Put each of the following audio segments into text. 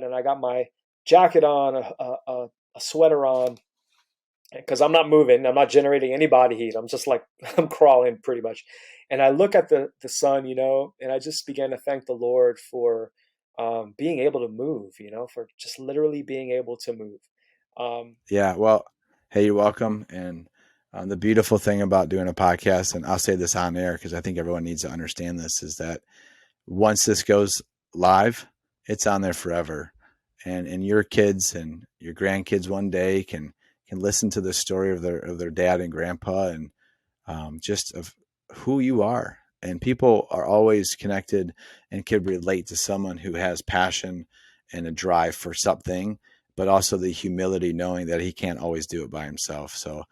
and I got my jacket on, a sweater on, because I'm not moving. I'm not generating any body heat. I'm just like I'm crawling pretty much. And I look at the sun, and I just began to thank the Lord for being able to move, for just literally being able to move. Um, Yeah. Well, hey, you're welcome. And the beautiful thing about doing a podcast, and I'll say this on air because I think everyone needs to understand this, is that once this goes live, it's on there forever. And your kids and your grandkids one day can listen to the story of their dad and grandpa, and just of who you are. And people are always connected and can relate to someone who has passion and a drive for something, but also the humility knowing that he can't always do it by himself. So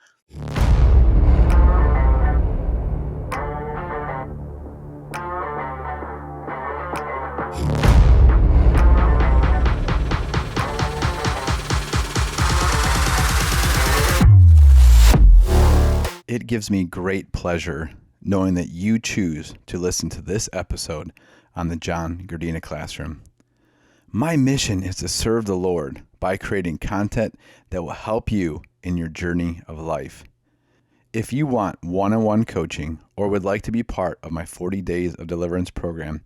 it gives me great pleasure knowing that you choose to listen to this episode on the John Gardina Classroom. My mission is to serve the Lord by creating content that will help you in your journey of life. If you want one-on-one coaching or would like to be part of my 40 Days of Deliverance program,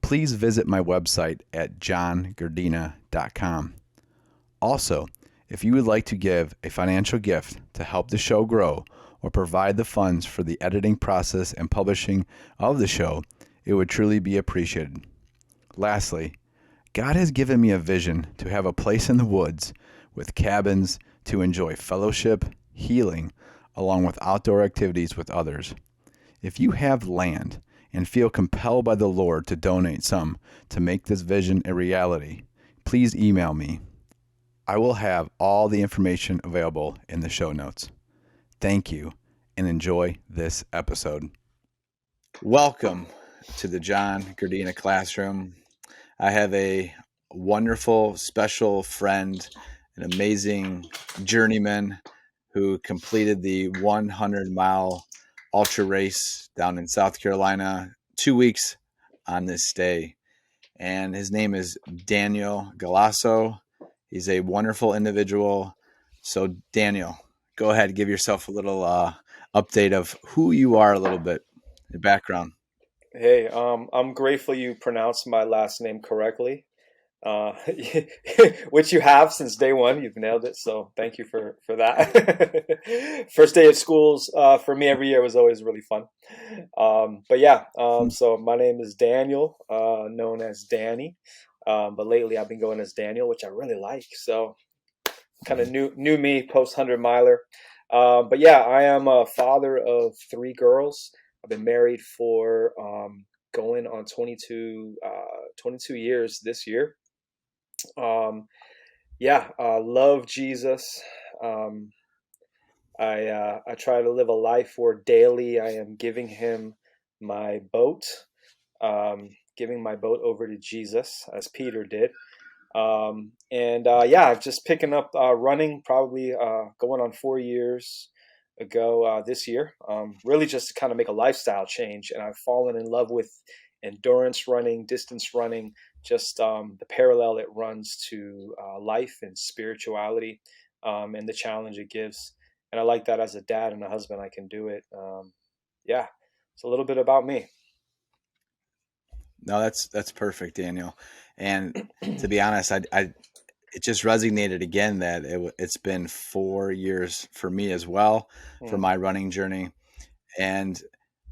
please visit my website at johngardina.com. Also, if you would like to give a financial gift to help the show grow or provide the funds for the editing process and publishing of the show, it would truly be appreciated. Lastly, God has given me a vision to have a place in the woods with cabins to enjoy fellowship, healing, along with outdoor activities with others. If you have land and feel compelled by the Lord to donate some to make this vision a reality, please email me. I will have all the information available in the show notes. Thank you and enjoy this episode. Welcome to the John Gardina Classroom. I have a wonderful, special friend, an amazing journeyman who completed the 100-mile ultra race down in South Carolina 2 weeks on this day. And his name is Daniel Galasso. He's a wonderful individual. So, Daniel, go ahead, give yourself a little update of who you are a little bit, your background. Hey, I'm grateful you pronounced my last name correctly, uh, which you have since day one. You've nailed it, so thank you for that. First day of schools for me every year was always really fun. But yeah, so my name is Daniel, known as Danny, but lately I've been going as Daniel, which I really like. So kind of new me post 100 miler. But yeah, I am a father of three girls. I've been married for going on 22 years this year. Um, yeah, love Jesus. Um, I try to live a life where daily I am giving him my boat, giving my boat over to Jesus, as Peter did. And yeah, I've just picking up running, probably going on 4 years ago this year. Really just to kind of make a lifestyle change, and I've fallen in love with endurance running, distance running, just the parallel it runs to life and spirituality, and the challenge it gives. And I like that as a dad and a husband, I can do it. Yeah, it's a little bit about me. No, that's perfect, Daniel. And to be honest, I it just resonated again that it's been 4 years for me as well for Hmm. my running journey. And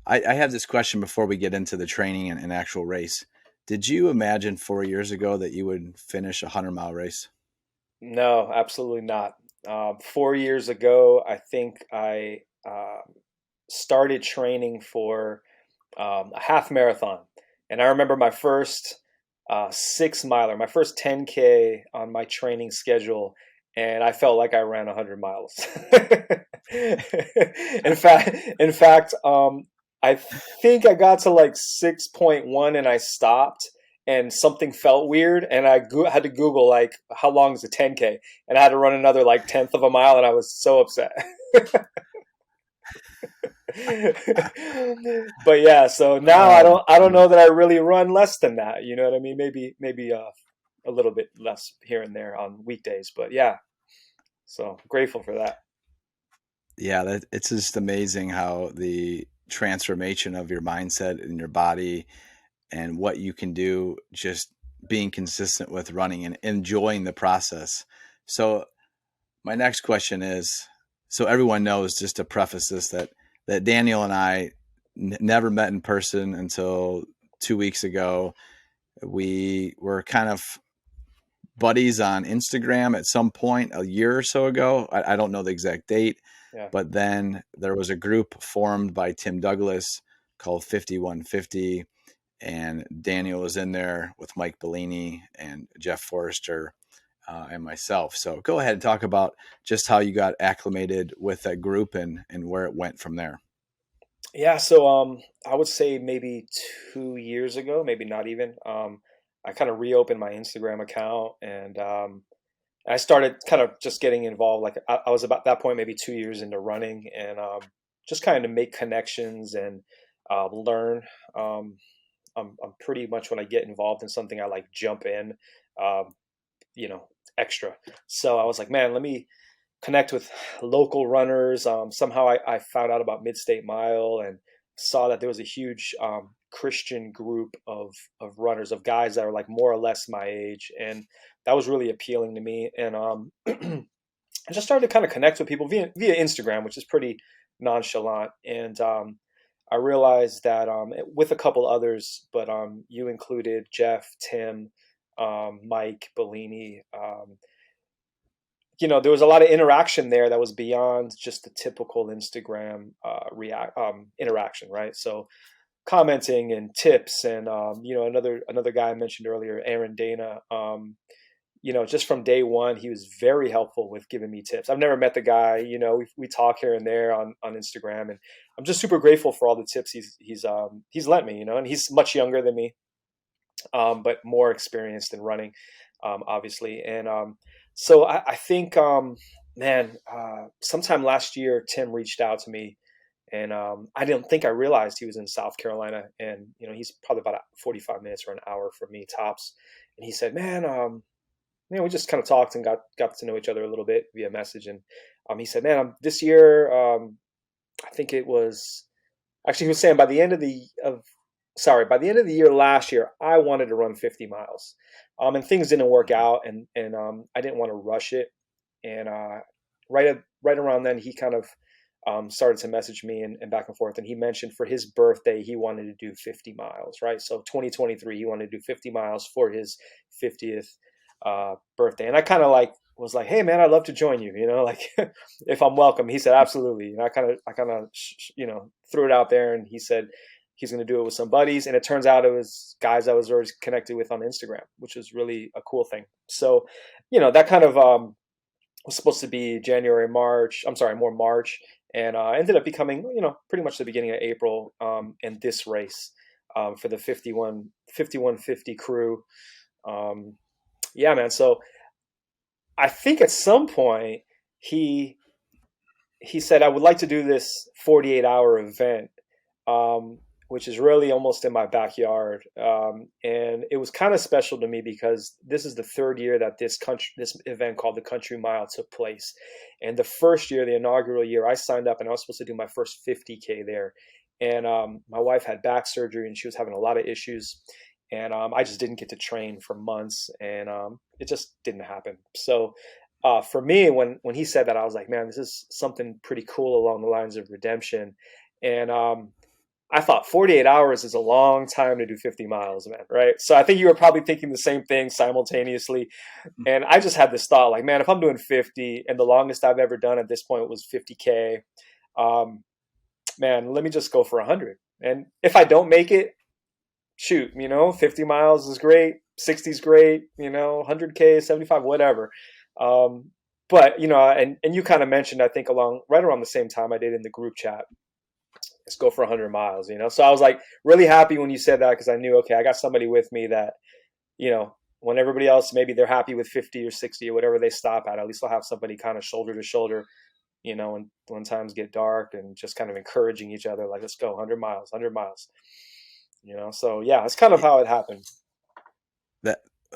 I have this question before we get into the training and actual race. Did you imagine 4 years ago that you would finish a 100-mile race? No, absolutely not. 4 years ago, I think I started training for a half marathon. And I remember my first 6 miler, my first 10K on my training schedule, and I felt like I ran 100 miles. In fact, I think I got to like 6.1 and I stopped, and something felt weird, and I had to Google like how long is a 10K, and I had to run another like tenth of a mile, and I was so upset. But yeah, so now I Oh, don't know that I really run less than that. You know what I mean? Maybe a little bit less here and there on weekdays. But yeah, so grateful for that. Yeah, it's just amazing how the transformation of your mindset and your body and what you can do just being consistent with running and enjoying the process. So my next question is, so everyone knows, just to preface this, that Daniel and I never met in person until 2 weeks ago. We were kind of buddies on Instagram at some point a year or so ago. I don't know the exact date, Yeah. but then there was a group formed by Tim Douglas called 5150, and Daniel was in there with Mike Bellini and Jeff Forrester and myself. So go ahead and talk about just how you got acclimated with that group and where it went from there. Yeah, so I would say maybe 2 years ago, maybe not even. I kind of reopened my Instagram account, and I started kind of just getting involved. Like I was about that point, maybe 2 years into running, and just kind of make connections and learn. Um, I'm pretty much, when I get involved in something, I like jump in, um, you know, extra. So I was like, man, let me connect with local runners. Somehow I found out about Midstate Mile and saw that there was a huge Christian group of runners, of guys that are like more or less my age, and that was really appealing to me. And I just started to kind of connect with people via Instagram, which is pretty nonchalant. And I realized that with a couple others, but you included Jeff, Tim, Mike, Bellini. There was a lot of interaction there that was beyond just the typical Instagram react interaction, right? So commenting and tips, and another guy I mentioned earlier, Aaron Dana. Just from day one, he was very helpful with giving me tips. I've never met the guy. We talk here and there on Instagram, and I'm just super grateful for all the tips he's lent me. And he's much younger than me, but more experienced in running, obviously. And so I think, man, sometime last year, Tim reached out to me, and I didn't think I realized he was in South Carolina, and he's probably about 45 minutes or an hour from me tops. And he said, "Man, we just kind of talked and got to know each other a little bit via message." And he said, "Man, this year, I think it was actually he was saying by the end of the year last year, I wanted to run 50 miles, and things didn't work out, and I didn't want to rush it. And right around then, he kind of started to message me and back and forth. And he mentioned for his birthday, he wanted to do 50 miles, right? So 2023, he wanted to do 50 miles for his 50th birthday. And I kind of was like, hey man, I'd love to join you, like if I'm welcome. He said, absolutely. And I kind of, threw it out there, and he said he's going to do it with some buddies. And it turns out it was guys I was already connected with on Instagram, which was really a cool thing. So, that kind of was supposed to be more March, and ended up becoming, pretty much the beginning of April, and this race for the 5150 crew. Yeah, man. So I think at some point he said, I would like to do this 48-hour event, which is really almost in my backyard. And it was kind of special to me because this is the third year that this event called the Country Mile took place. And the first year, the inaugural year, I signed up and I was supposed to do my first 50K there. And my wife had back surgery and she was having a lot of issues. And I just didn't get to train for months, and it just didn't happen. So for me, when he said that, I was like, man, this is something pretty cool along the lines of redemption. And I thought 48 hours is a long time to do 50 miles, man, right? So I think you were probably thinking the same thing simultaneously. And I just had this thought, like, man, if I'm doing 50 and the longest I've ever done at this point was 50K, man, let me just go for 100. And if I don't make it, shoot, 50 miles is great, 60 is great, 100K, 75, whatever. But, and you kind of mentioned, I think right around the same time I did in the group chat, let's go for 100 miles, So I was like really happy when you said that, because I knew, okay, I got somebody with me that, when everybody else, maybe they're happy with 50 or 60 or whatever they stop at least I'll have somebody kind of shoulder to shoulder, when times get dark, and just kind of encouraging each other, like, let's go 100 miles, 100 miles. So yeah, that's kind of how it happened.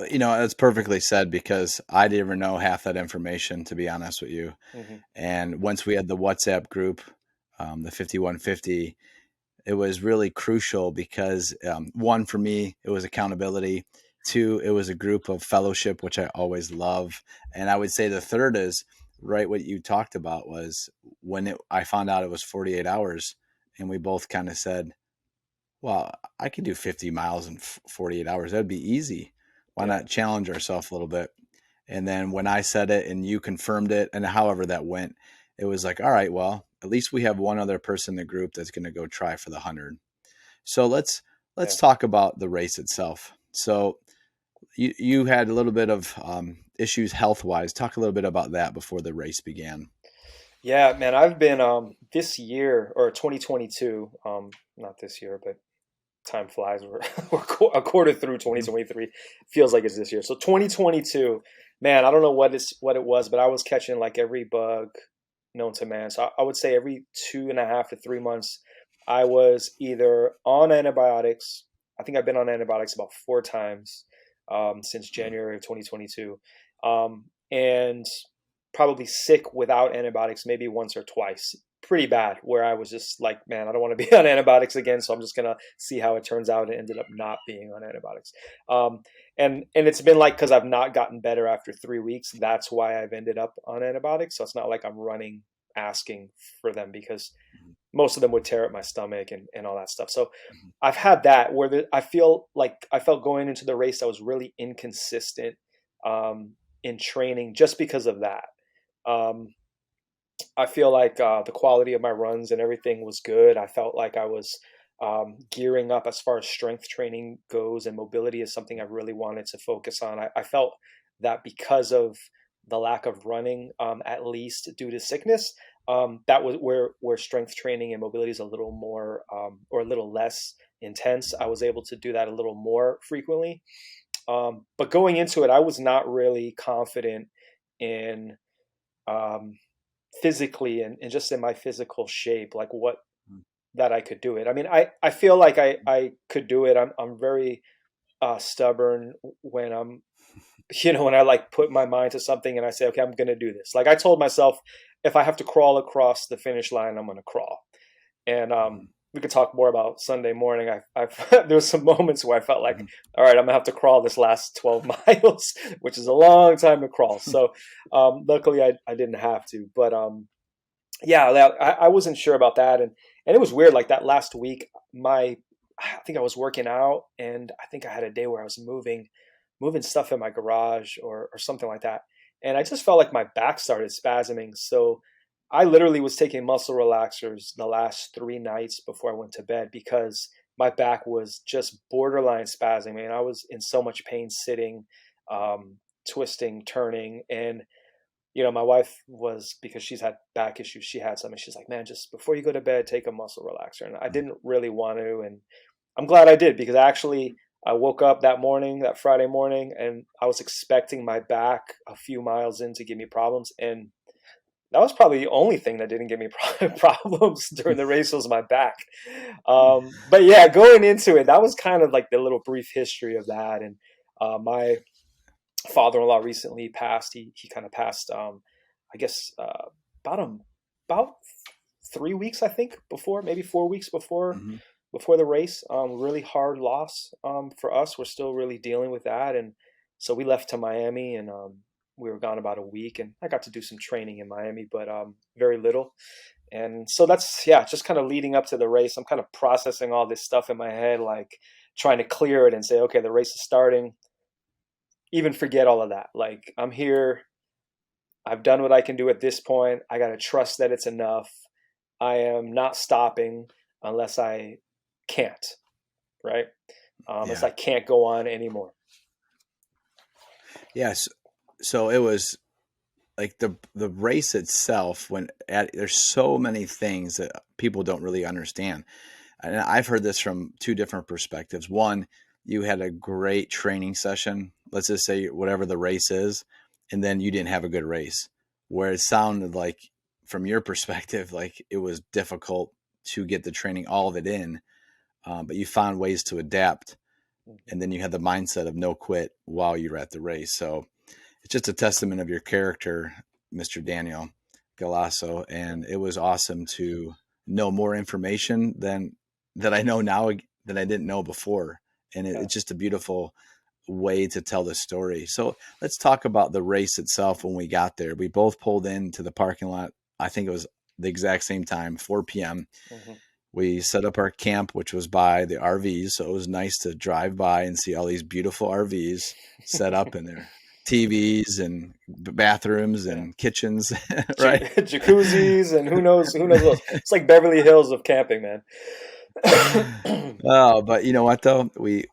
It's perfectly said because I didn't even know half that information, to be honest with you. Hmm. And once we had the WhatsApp group, the 5150, it was really crucial because one, for me, it was accountability. Two, it was a group of fellowship, which I always love. And I would say the third is right. What you talked about was I found out it was 48 hours, and we both kind of said, well, I could do 50 miles in 48 hours. That'd be easy. Why Yeah, not challenge ourselves a little bit? And then when I said it and you confirmed it, and however that went, it was like, all right, well, at least we have one other person in the group that's going to go try for the 100. So let's yeah. talk about the race itself. So you had a little bit of issues health wise. Talk a little bit about that before the race began. Yeah, man, I've been this year or 2022, not this year, but time flies. A quarter through Mhm. 2023. Feels like it's this year. So 2022, man, I don't know what it was, but I was catching like every bug known to man. So I would say every 2.5 to 3 months, I was either on antibiotics. I think I've been on antibiotics about 4 times since January of 2022, and probably sick without antibiotics maybe once or twice. Pretty bad, where I was just like, man, I don't want to be on antibiotics again, so I'm just gonna see how it turns out. And ended up not being on antibiotics, um, and it's been like because I've not gotten better after 3 weeks. That's why I've ended up on antibiotics. So it's not like I'm running asking for them because most of them would tear up my stomach and all that stuff. So Mhm. I've had that where I feel like I felt going into the race I was really inconsistent um, in training just because of that. Um, I feel like the quality of my runs and everything was good. I felt like I was gearing up as far as strength training goes, and mobility is something I really wanted to focus on. I felt that because of the lack of running, at least due to sickness, that was where strength training and mobility is a little more or a little less intense. I was able to do that a little more frequently. But going into it, I was not really confident in. Um, physically and just in my physical shape, like what that I could do it. I mean, I feel like I could do it. I'm very stubborn when I'm when I like put my mind to something and I say, okay, I'm gonna do this. Like I told myself, if I have to crawl across the finish line, I'm gonna crawl. And Mhm. we could talk more about Sunday morning. I've there was some moments where I felt like, Mhm. all right, I'm gonna have to crawl this last 12 miles, which is a long time to crawl. So luckily I didn't have to, but yeah, I wasn't sure about that, and it was weird. Like that last week, I think I was working out, and I think I had a day where I was moving stuff in my garage or something like that, and I just felt like my back started spasming. So I literally was taking muscle relaxers the last 3 nights before I went to bed because my back was just borderline spasming, and I was in so much pain sitting, um, twisting, turning, and my wife was, because she's had back issues, she had some, and she's like, man, just before you go to bed, take a muscle relaxer. And I didn't really want to, and I'm glad I did because actually I woke up that morning, that Friday morning, and I was expecting my back a few miles in to give me problems, and that was probably the only thing that didn't give me problems during the race was my back. But yeah, going into it, that was kind of like the little brief history of that. And my father-in-law recently passed. He kind of passed. I guess about about 3 weeks, I think, before, maybe 4 weeks Mhm. before the race. Really hard loss for us. We're still really dealing with that, and so we left to Miami, and we were gone about a week. And I got to do some training in Miami, but very little. And so that's, yeah, just kind of leading up to the race. I'm kind of processing all this stuff in my head, like trying to clear it and say, okay, the race is starting, even forget all of that. Like I'm here. I've done what I can do at this point. I got to trust that it's enough. I am not stopping unless I can't, right? Unless Yeah. I can't go on anymore. Yes. So it was like the race itself there's so many things that people don't really understand. And I've heard this from two different perspectives. One, you had a great training session, let's just say whatever the race is, and then you didn't have a good race. Where it sounded like, from your perspective, like it was difficult to get the training, all of it in, but you found ways to adapt. Mhm. and then you had the mindset of no quit while you're at the race. So it's just a testament of your character, Mr. Daniel Galasso. And it was awesome to know more information than that I know now that I didn't know before. And Yeah. it's just a beautiful way to tell the story. So let's talk about the race itself. When we got there, we both pulled into the parking lot. I think it was the exact same time, 4 p.m. Mhm. We set up our camp, which was by the RVs. So it was nice to drive by and see all these beautiful RVs set up in there, TVs and bathrooms Yeah. and kitchens, right? Jacuzzis and who knows what else. It's like Beverly Hills of camping, man. Oh, but you know what though? We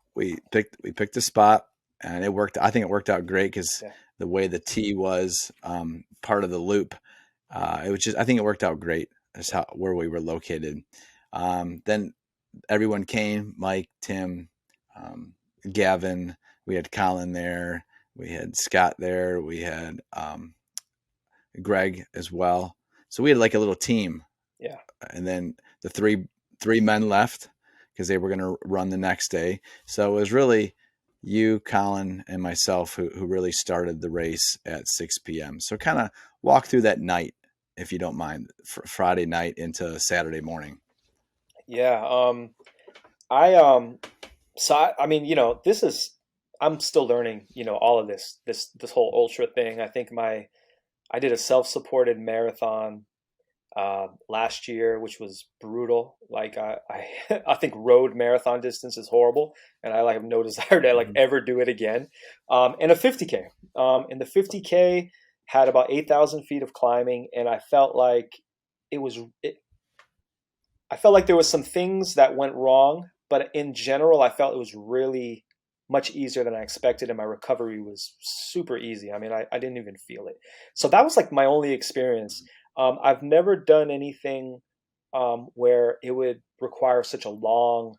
picked a spot and it worked. I think it worked out great because Yeah. the way the T was part of the loop, it was just. I think it worked out great. That's how where we were located. Then everyone came. Mike, Tim, um, Gavin. We had Colin there. We had Scott there. We had Greg as well. So we had like a little team, Yeah. and then the three men left because they were going to run the next day. So it was really you, Colin, and myself who really started the race at 6 p.m. So kind of walk through that night, if you don't mind, Friday night into Saturday morning. Yeah. I so I mean, this is I'm still learning, all of this whole ultra thing. I think I did a self-supported marathon last year, which was brutal. Like I think road marathon distance is horrible, and I like have no desire to like Mhm. ever do it again. And a 50K. And the 50K had about 8,000 feet of climbing, and it was it, I felt like there was some things that went wrong, but in general, I felt it was really much easier than I expected, and my recovery was super easy. I mean, I didn't even feel it. So that was like my only experience. I've never done anything where it would require such a long,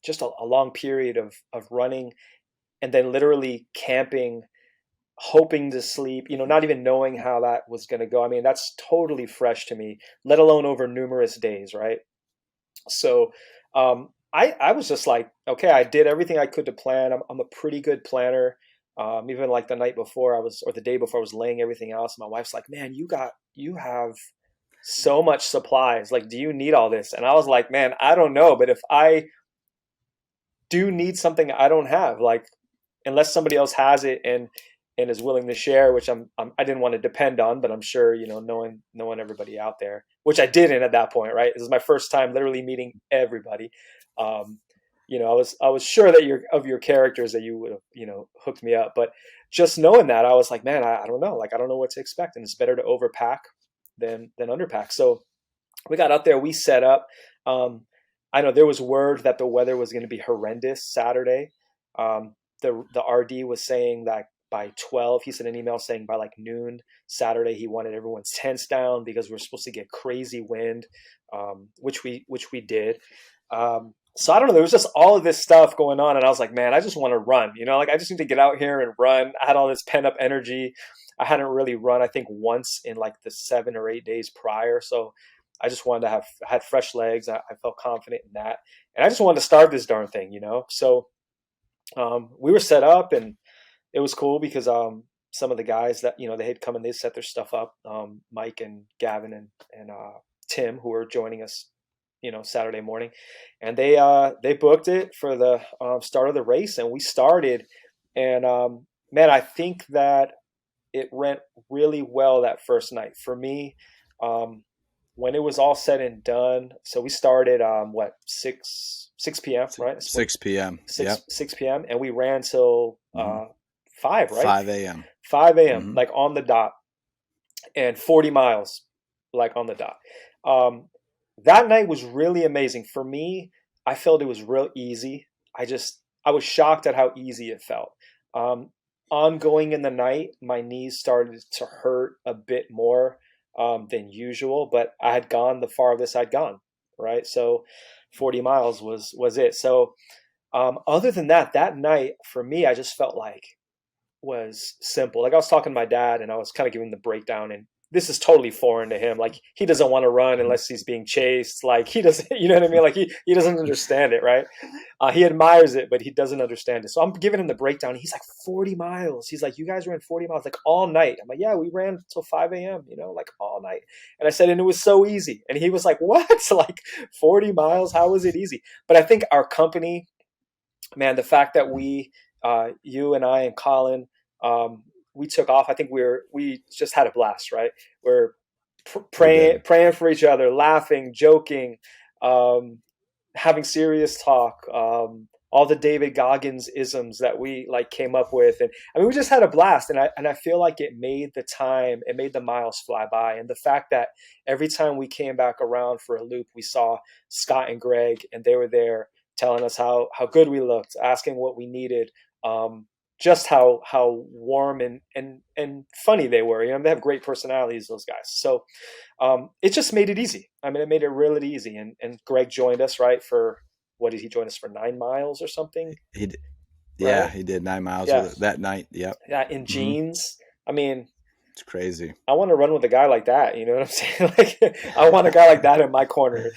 just a long period of running and then literally camping, hoping to sleep, not even knowing how that was going to go. I mean, that's totally fresh to me, let alone over numerous days, right? So I was just like, okay, I did everything I could to plan. I'm a pretty good planner. Even like the night before or the day before, I was laying everything else. My wife's like, man, you have so much supplies. Like, do you need all this? And I was like, man, I don't know. But if I do need something I don't have, like, unless somebody else has it and is willing to share, which I didn't want to depend on, but I'm sure, knowing everybody out there, which I didn't at that point, right? This is my first time literally meeting everybody. Um, I was sure that your characters that you would have, hooked me up, but just knowing that, I was like, man, I don't know, like I don't know what to expect, and it's better to overpack than underpack. So we got out there, we set up. Um, I know there was word that the weather was going to be horrendous Saturday. The RD was saying that by 12, he sent an email saying by like noon Saturday he wanted everyone's tents down because we're supposed to get crazy wind, which we did. So I don't know. There was just all of this stuff going on, and I was like, man, I just want to run. Like I just need to get out here and run. I had all this pent up energy. I hadn't really run, I think, once in like the 7 or 8 days prior. So I just wanted to have had fresh legs. I felt confident in that, and I just wanted to start this darn thing. So we were set up, and it was cool because some of the guys that they had come and they set their stuff up. Mike and Gavin and Tim, who were joining us, Saturday morning, and they booked it for the start of the race, and we started. And man, I think that it went really well that first night for me. Um, when it was all said and done, so we started what, 6 p.m., right? That's what, 6 p.m. Yep. 6 p.m., and we ran till Hmm. 5, right? 5 a.m. 5 a.m., Hmm. like on the dot, and 40 miles, like on the dot. Um, that night was really amazing for me. I felt it was real easy. I was shocked at how easy it felt. Um, Ongoing in the night, my knees started to hurt a bit more than usual, but I had gone the farthest I'd gone, right? So 40 miles was it. So other than that, that night for me, I just felt like was simple. Like I was talking to my dad, and I was kind of giving the breakdown, and this is totally foreign to him. Like he doesn't want to run unless he's being chased. Like he doesn't, you know what I mean? Like he doesn't understand it, right? He admires it, but he doesn't understand it. So I'm giving him the breakdown. He's like 40 miles. He's like, you guys ran 40 miles like all night. I'm like, yeah, we ran till 5 a.m. Like all night. And I said, and it was so easy. And he was like, what? Like 40 miles? How was it easy? But I think our company, man, the fact that you and I and Colin, we took off. I think we just had a blast, right? We're We did. praying for each other, laughing, joking, um, having serious talk. All the David Goggins isms that we like came up with, and I mean, we just had a blast. And I feel like it made the miles fly by. And the fact that every time we came back around for a loop, we saw Scott and Greg, and they were there telling us how good we looked, asking what we needed. Just how warm and funny they were. They have great personalities, those guys. So it just made it easy. I mean, it made it really easy. And Greg joined us, right? For what did he join us for, 9 miles or something? Yeah, Right? he did 9 miles Yeah, with it that night. Yep. yeah. In Hmm. jeans. I mean, It's crazy. I want to run with a guy like that. You know what I'm saying? Like, I want a guy like that in my corner.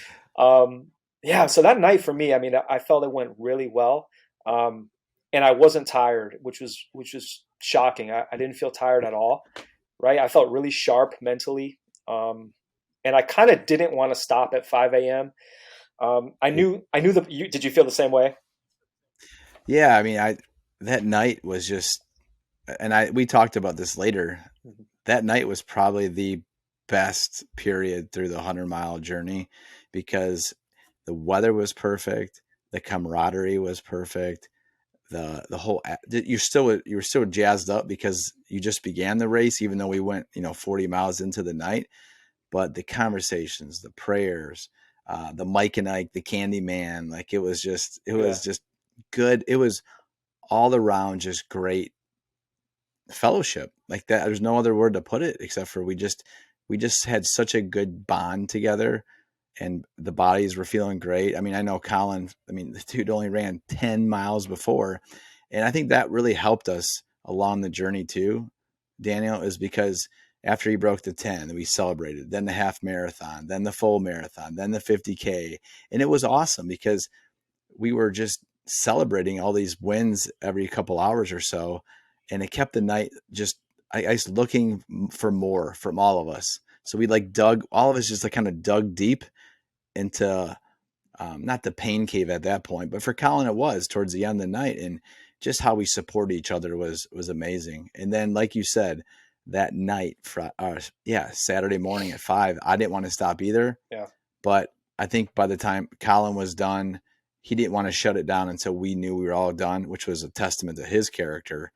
Yeah. So that night for me, I mean, I felt it went really well, um, and I wasn't tired, which was shocking. I didn't feel tired at all. Right? I felt really sharp mentally, and I kind of didn't want to stop at 5 a.m. I knew that. Did you feel the same way? Yeah, I mean, I that night was just, and we talked about this later. Mhm. That night was probably the best period through the 100-mile journey because the weather was perfect, the camaraderie was perfect, the whole you were still jazzed up because you just began the race, even though we went 40 miles into the night. But the conversations, the prayers, the Mike and Ike, the Candy Man, like it Yeah. was just good. It was all around just great fellowship like that. There's no other word to put it except for we just had such a good bond together, and the bodies were feeling great. I mean, I know Colin, I mean, the dude only ran 10 miles before, and I think that really helped us along the journey too, Daniel, is because after he broke the 10, we celebrated, then the half marathon, then the full marathon, then the 50K. And it was awesome because we were just celebrating all these wins every couple hours or so, and it kept the night just I was looking for more from all of us. So we like dug all of us just like kind of dug deep into not the pain cave at that point, but for Colin it was towards the end of the night, and just how we support each other was amazing. And then, like you said, that night, Saturday morning at 5, I didn't want to stop either, Yeah. but I think by the time Colin was done, he didn't want to shut it down until we knew we were all done, which was a testament to his character.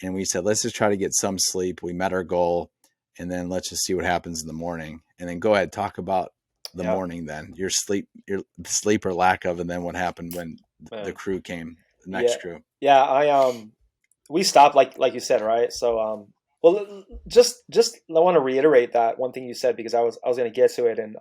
And we said, let's just try to get some sleep. We met our goal, and then let's just see what happens in the morning. And then go ahead, talk about the Yeah. morning then, your sleep or lack of, and then what happened when the Man. crew came, the Yeah. next crew. Yeah. We stopped like you said, right? So well, just I want to reiterate that one thing you said, because I was going to get to it. And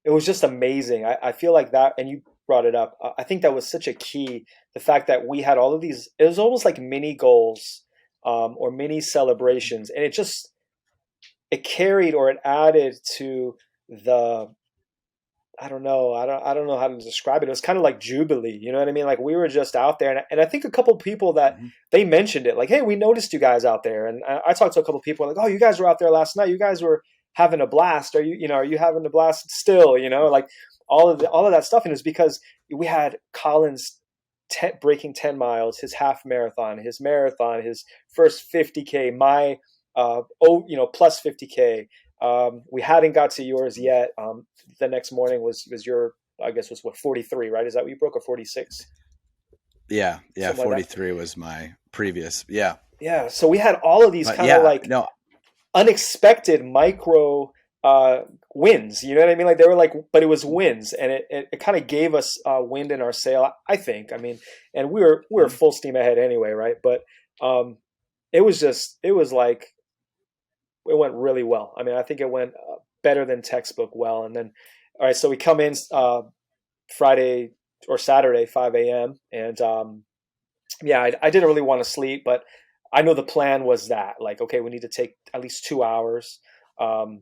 it was just amazing. I feel like that, and you brought it up. I think that was such a key. The fact that we had all of these, it was almost like mini goals, or mini celebrations, and it carried, or it added to the, I don't know how to describe it. It was kind of like Jubilee, you know what I mean? Like we were just out there, and I think a couple people that Mhm. they mentioned it, like, hey, we noticed you guys out there. And I talked to a couple people like, oh, you guys were out there last night. You guys were having a blast. Are you having a blast still? Like all of that stuff. And it was because we had Collins breaking 10 miles, his half marathon, his first 50K, my plus 50K. We hadn't got to yours yet. The next morning was your, I guess, was what, 43, right? Is that what you broke, or 46? Yeah, Something like that. 43 was my previous. Yeah. Yeah. So we had all of these But kind of yeah, like no, unexpected micro uh, wins. You know what I mean? Like they were like, but it was wins, and it kind of gave us wind in our sail, I think. I mean, and we were mhm. full steam ahead anyway, right? But um, it was like it went really well. I mean, I think it went better than textbook well. And then, all right, so we come in Friday or Saturday, 5 a.m. And yeah, I didn't really want to sleep, but I know the plan was that, like, okay, we need to take at least 2 hours. Um,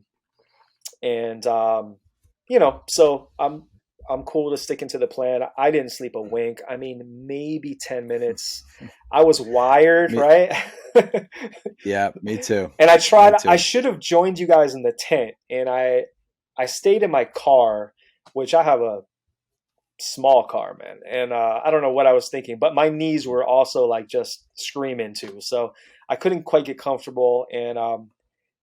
and so I'm cool to sticking to the plan. I didn't sleep a wink. I mean, maybe 10 minutes. I was wired, Me, right? yeah, me too. And Me I too. should have joined you guys in the tent, and I stayed in my car, which I have a small car, man. And I don't know what I was thinking, but my knees were also like just screaming too. So I couldn't quite get comfortable.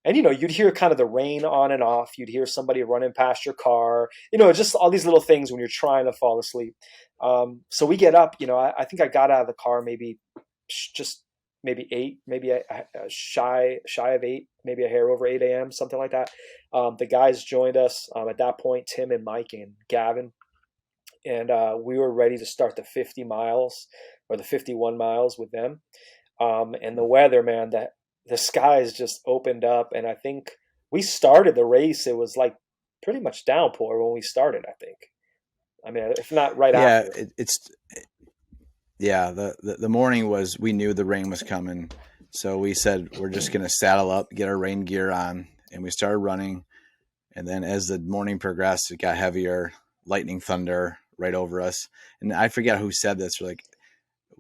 And you'd hear kind of the rain on and off. You'd hear somebody running past your car. Just all these little things when you're trying to fall asleep. So we get up. I think I got out of the car maybe just maybe 8, maybe shy of 8, maybe a hair over 8 a.m., something like that. The guys joined us at that point, Tim and Mike and Gavin, and we were ready to start the 50 miles or the 51 miles with them. And the weather, man, that the skies just opened up, and I think we started the race. It was like pretty much downpour when we started. I think. I mean, if not right Yeah, after. it's yeah. The morning was, we knew the rain was coming, so we said we're just gonna saddle up, get our rain gear on, and we started running. And then as the morning progressed, it got heavier, lightning, thunder right over us. And I forget who said this. We're like,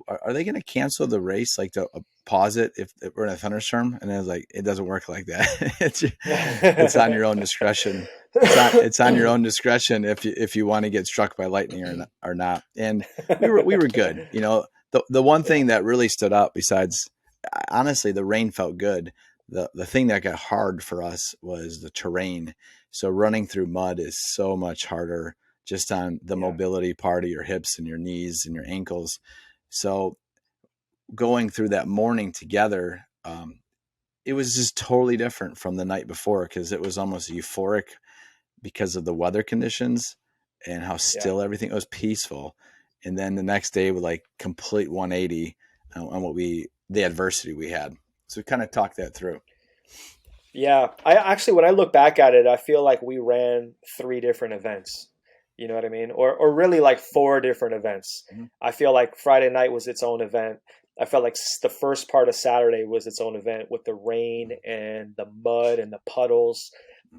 are they going to cancel the race, like to pause it if we're in a thunderstorm? And I was like, it doesn't work like that. It's on your own discretion. It's on your own discretion if you want to get struck by lightning or not. And we were good. The one thing that really stood out, besides, honestly, the rain felt good. The thing that got hard for us was the terrain. So running through mud is so much harder, just on the Yeah, mobility part of your hips and your knees and your ankles. So going through that morning together, it was just totally different from the night before, because it was almost euphoric because of the weather conditions and how yeah. still everything, it was peaceful. And then the next day with like complete 180 on the adversity we had. So kind of talk that through. Yeah, I actually, when I look back at it, I feel like we ran 3 different events. You know what I mean? Or really like 4 different events. Mm-hmm. I feel like Friday night was its own event. I felt like the first part of Saturday was its own event with the rain and the mud and the puddles.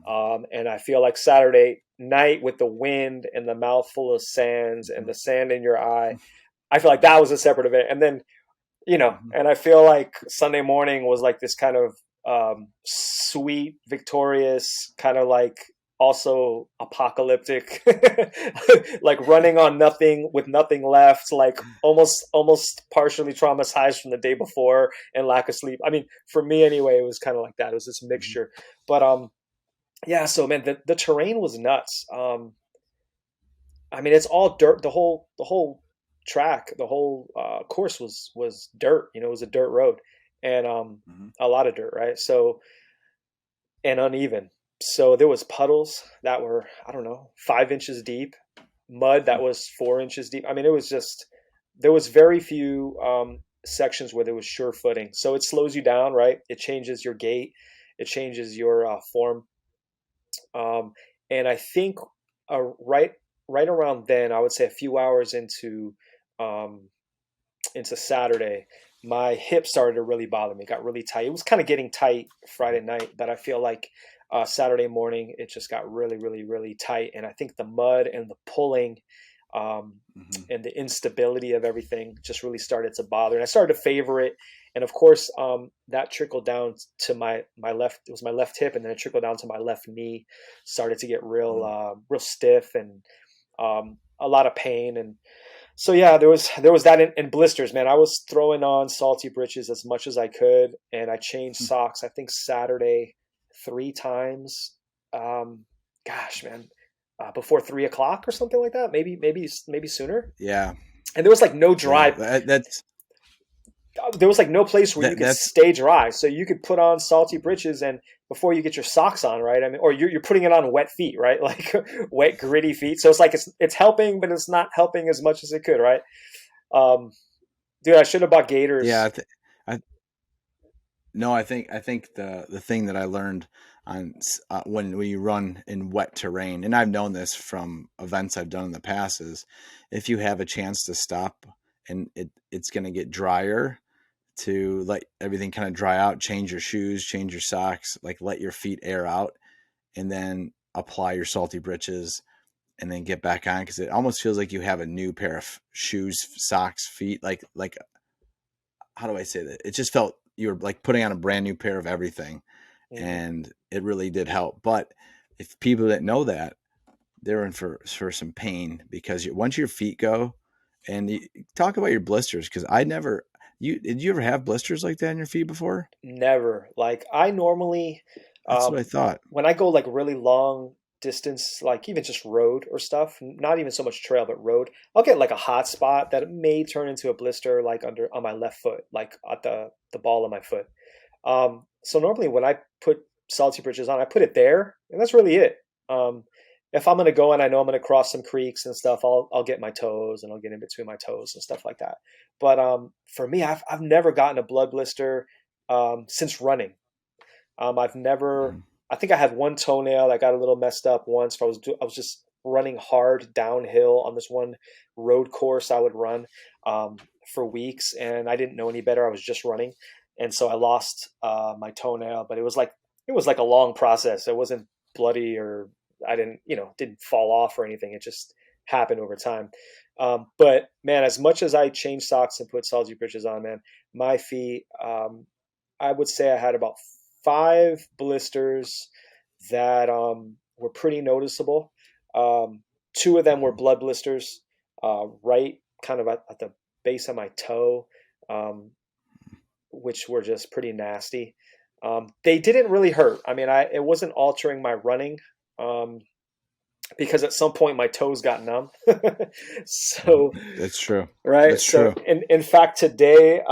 And I feel like Saturday night with the wind and the mouthful of sands and Mm-hmm. the sand in your eye, I feel like that was a separate event. And then Mm-hmm. and I feel like Sunday morning was like this kind of sweet, victorious, kind of like also apocalyptic, like running on nothing with nothing left, like almost partially traumatized from the day before and lack of sleep. I mean, for me anyway, it was kind of like that. It was this Mm-hmm. mixture, but yeah. So man, the terrain was nuts. I mean, it's all dirt. The whole track, the whole course was dirt. It was a dirt road, and Mm-hmm. a lot of dirt, right? So and uneven. So there was puddles that were, I don't know, 5 inches deep, mud that was 4 inches deep. I mean, it was just there was very few sections where there was sure footing. So it slows you down, right? It changes your gait, it changes your form, um, and I think right around then, I would say a few hours um, into Saturday, my hip started to really bother me. It got really tight. It was kind of getting tight Friday night, but I feel like Saturday morning it just got really, really, really tight. And I think the mud and the pulling um, Mm-hmm. and the instability of everything just really started to bother. And I started to favor it. And of course, that trickled down to my left. It was my left hip, and then it trickled down to my left knee. Started to get real stiff and a lot of pain. And so yeah, there was that in blisters, man. I was throwing on salty britches as much as I could, and I changed socks. I think Saturday 3 times. Um, Gosh, man, before 3 o'clock or something like that. Maybe sooner. Yeah. And there was like no Yeah. dry. That's There was like no place where you that could that's stay dry, so you could put on salty britches and before you get your socks on, right? I mean, or you're putting it on wet feet, right? Like wet, gritty feet. So it's like it's helping, but it's not helping as much as it could, right? Um, Dude, I should have bought yeah. gaiters. I No, I think the thing that I learned on when you run in wet terrain, and I've known this from events I've done in the past, is if you have a chance to stop and it's going to get drier, to let everything kind of dry out, change your shoes, change your socks, like let your feet air out, and then apply your salty britches and then get back on, because it almost feels like you have a new pair of shoes, socks, feet. Like how do I say that? It just felt you were like putting on a brand new pair of everything, Hmm. and it really did help. But if people that know that, they're in for some pain, because once your feet go, and you talk about your blisters, because I never, did you ever have blisters like that on your feet before? Never. Like I normally, That's what I um, thought. when I go like really long distance, like even just road or stuff, not even so much trail, but road, I'll get like a hot spot that may turn into a blister like under on my left foot, like at the ball of my foot. So normally when I put salty britches on, I put it there, and that's really it. Um, if I'm gonna go and I know I'm gonna cross some creeks and stuff, I'll get my toes and I'll get in between my toes and stuff like that. But for me, I've never gotten a blood blister since running. I've never. Mhm. I think I had one toenail that got a little messed up once. I was just running hard downhill on this one road course I would run um, for weeks, and I didn't know any better. I was just running, and so I lost my toenail. But it was like a long process. It wasn't bloody, or I didn't didn't fall off or anything. It just happened over time. But man, as much as I changed socks and put salty britches on, man, my feet. I would say I had about 5 blisters that were pretty noticeable. Um, Two of them were Mhm. blood blisters, right kind of at the base of my toe, um, which were just pretty nasty. They didn't really hurt. I mean, it wasn't altering my running um, because at some point my toes got numb. So That's true. right. That's So true. in fact today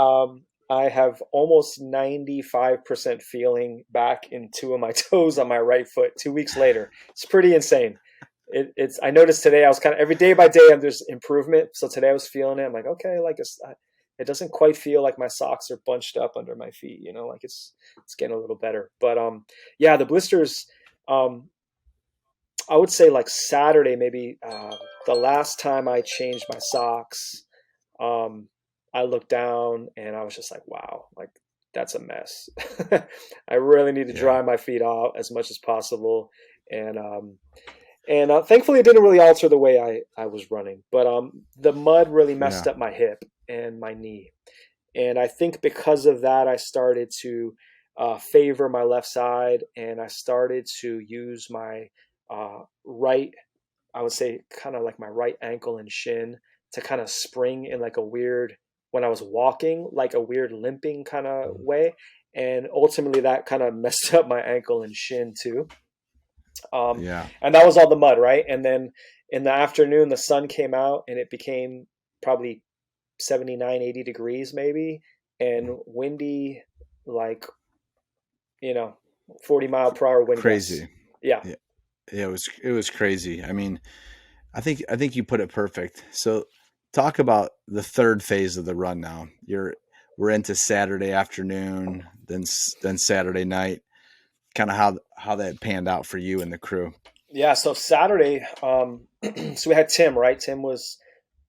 I have almost 95% feeling back in 2 of my toes on my right foot 2 weeks later. It's pretty insane. It's I noticed today I was kind of every day by day there's improvement. So today I was feeling it. I'm like, okay, like it doesn't quite feel like my socks are bunched up under my feet, like it's getting a little better. But yeah, the blisters um I would say like Saturday maybe the last time I changed my socks um, I looked down and I was just like, wow, like that's a mess. I really need to Yeah. dry my feet out as much as possible. And thankfully, it didn't really alter the way I was running. But the mud really messed Yeah. up my hip and my knee. And I think because of that, I started to favor my left side, and I started to use my right, I would say kind of like my right ankle and shin to kind of spring in like a weird, when I was walking, like a weird limping kind of Mhm. way. And ultimately that kind of messed up my ankle and shin too. Um, Yeah. and that was all the mud, right? And then in the afternoon, the sun came out and it became probably 79, 80 degrees maybe, and windy, like, you know, 40-mile-per-hour wind gusts. Crazy. Yeah. Yeah. Yeah, it was crazy. I mean, I think you put it perfect. So talk about the third phase of the run now. We're into Saturday afternoon, then Saturday night. Kind of how that panned out for you and the crew. Yeah. So Saturday, so we had Tim, right? Tim was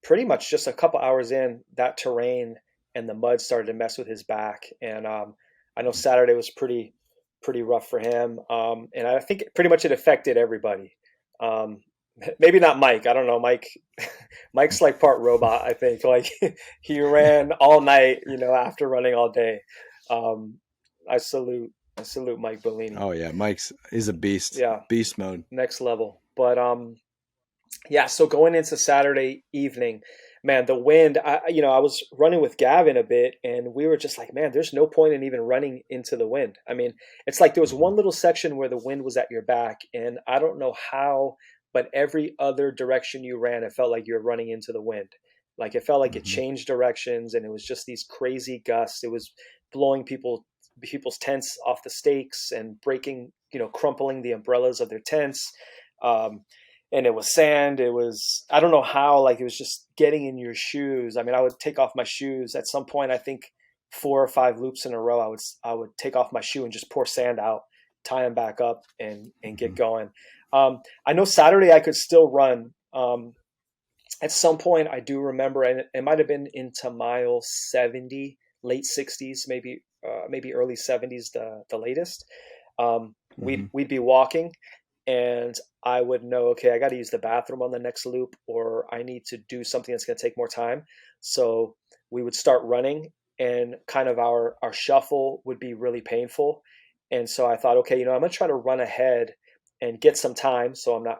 pretty much just a couple hours in that terrain, and the mud started to mess with his back. And I know Saturday was pretty rough for him. And I think pretty much it affected everybody. Um, maybe not Mike. I don't know. Mike's like part robot. I think like he ran all night, after running all day. Um, I salute Mike Bellini. Oh yeah, Mike's is a beast. Yeah, Beast mode. next level. But yeah, so going into Saturday evening, man, the wind, I was running with Gavin a bit and we were just like, man, there's no point in even running into the wind. I mean, it's like there was Mhm. one little section where the wind was at your back, and I don't know how, but every other direction you ran, it felt like you were running into the wind. Like it felt like it Mhm. changed directions, and it was just these crazy gusts. It was blowing people's tents off the stakes and breaking, crumpling the umbrellas of their tents. Um, and it was sand. It was, I don't know how, like it was just getting in your shoes. I mean, I would take off my shoes at some point. I think 4 or 5 loops in a row, I would take off my shoe and just pour sand out, tie them back up, and get Mhm. going. I know Saturday I could still run. At some point, I do remember, and it might have been into mile 70. late 60s, maybe early 70s, the latest. Hmm. We'd be walking, and I would know, okay, I got to use the bathroom on the next loop, or I need to do something that's going to take more time. So we would start running, and kind of our shuffle would be really painful. And so I thought, okay, I'm going to try to run ahead and get some time, so I'm not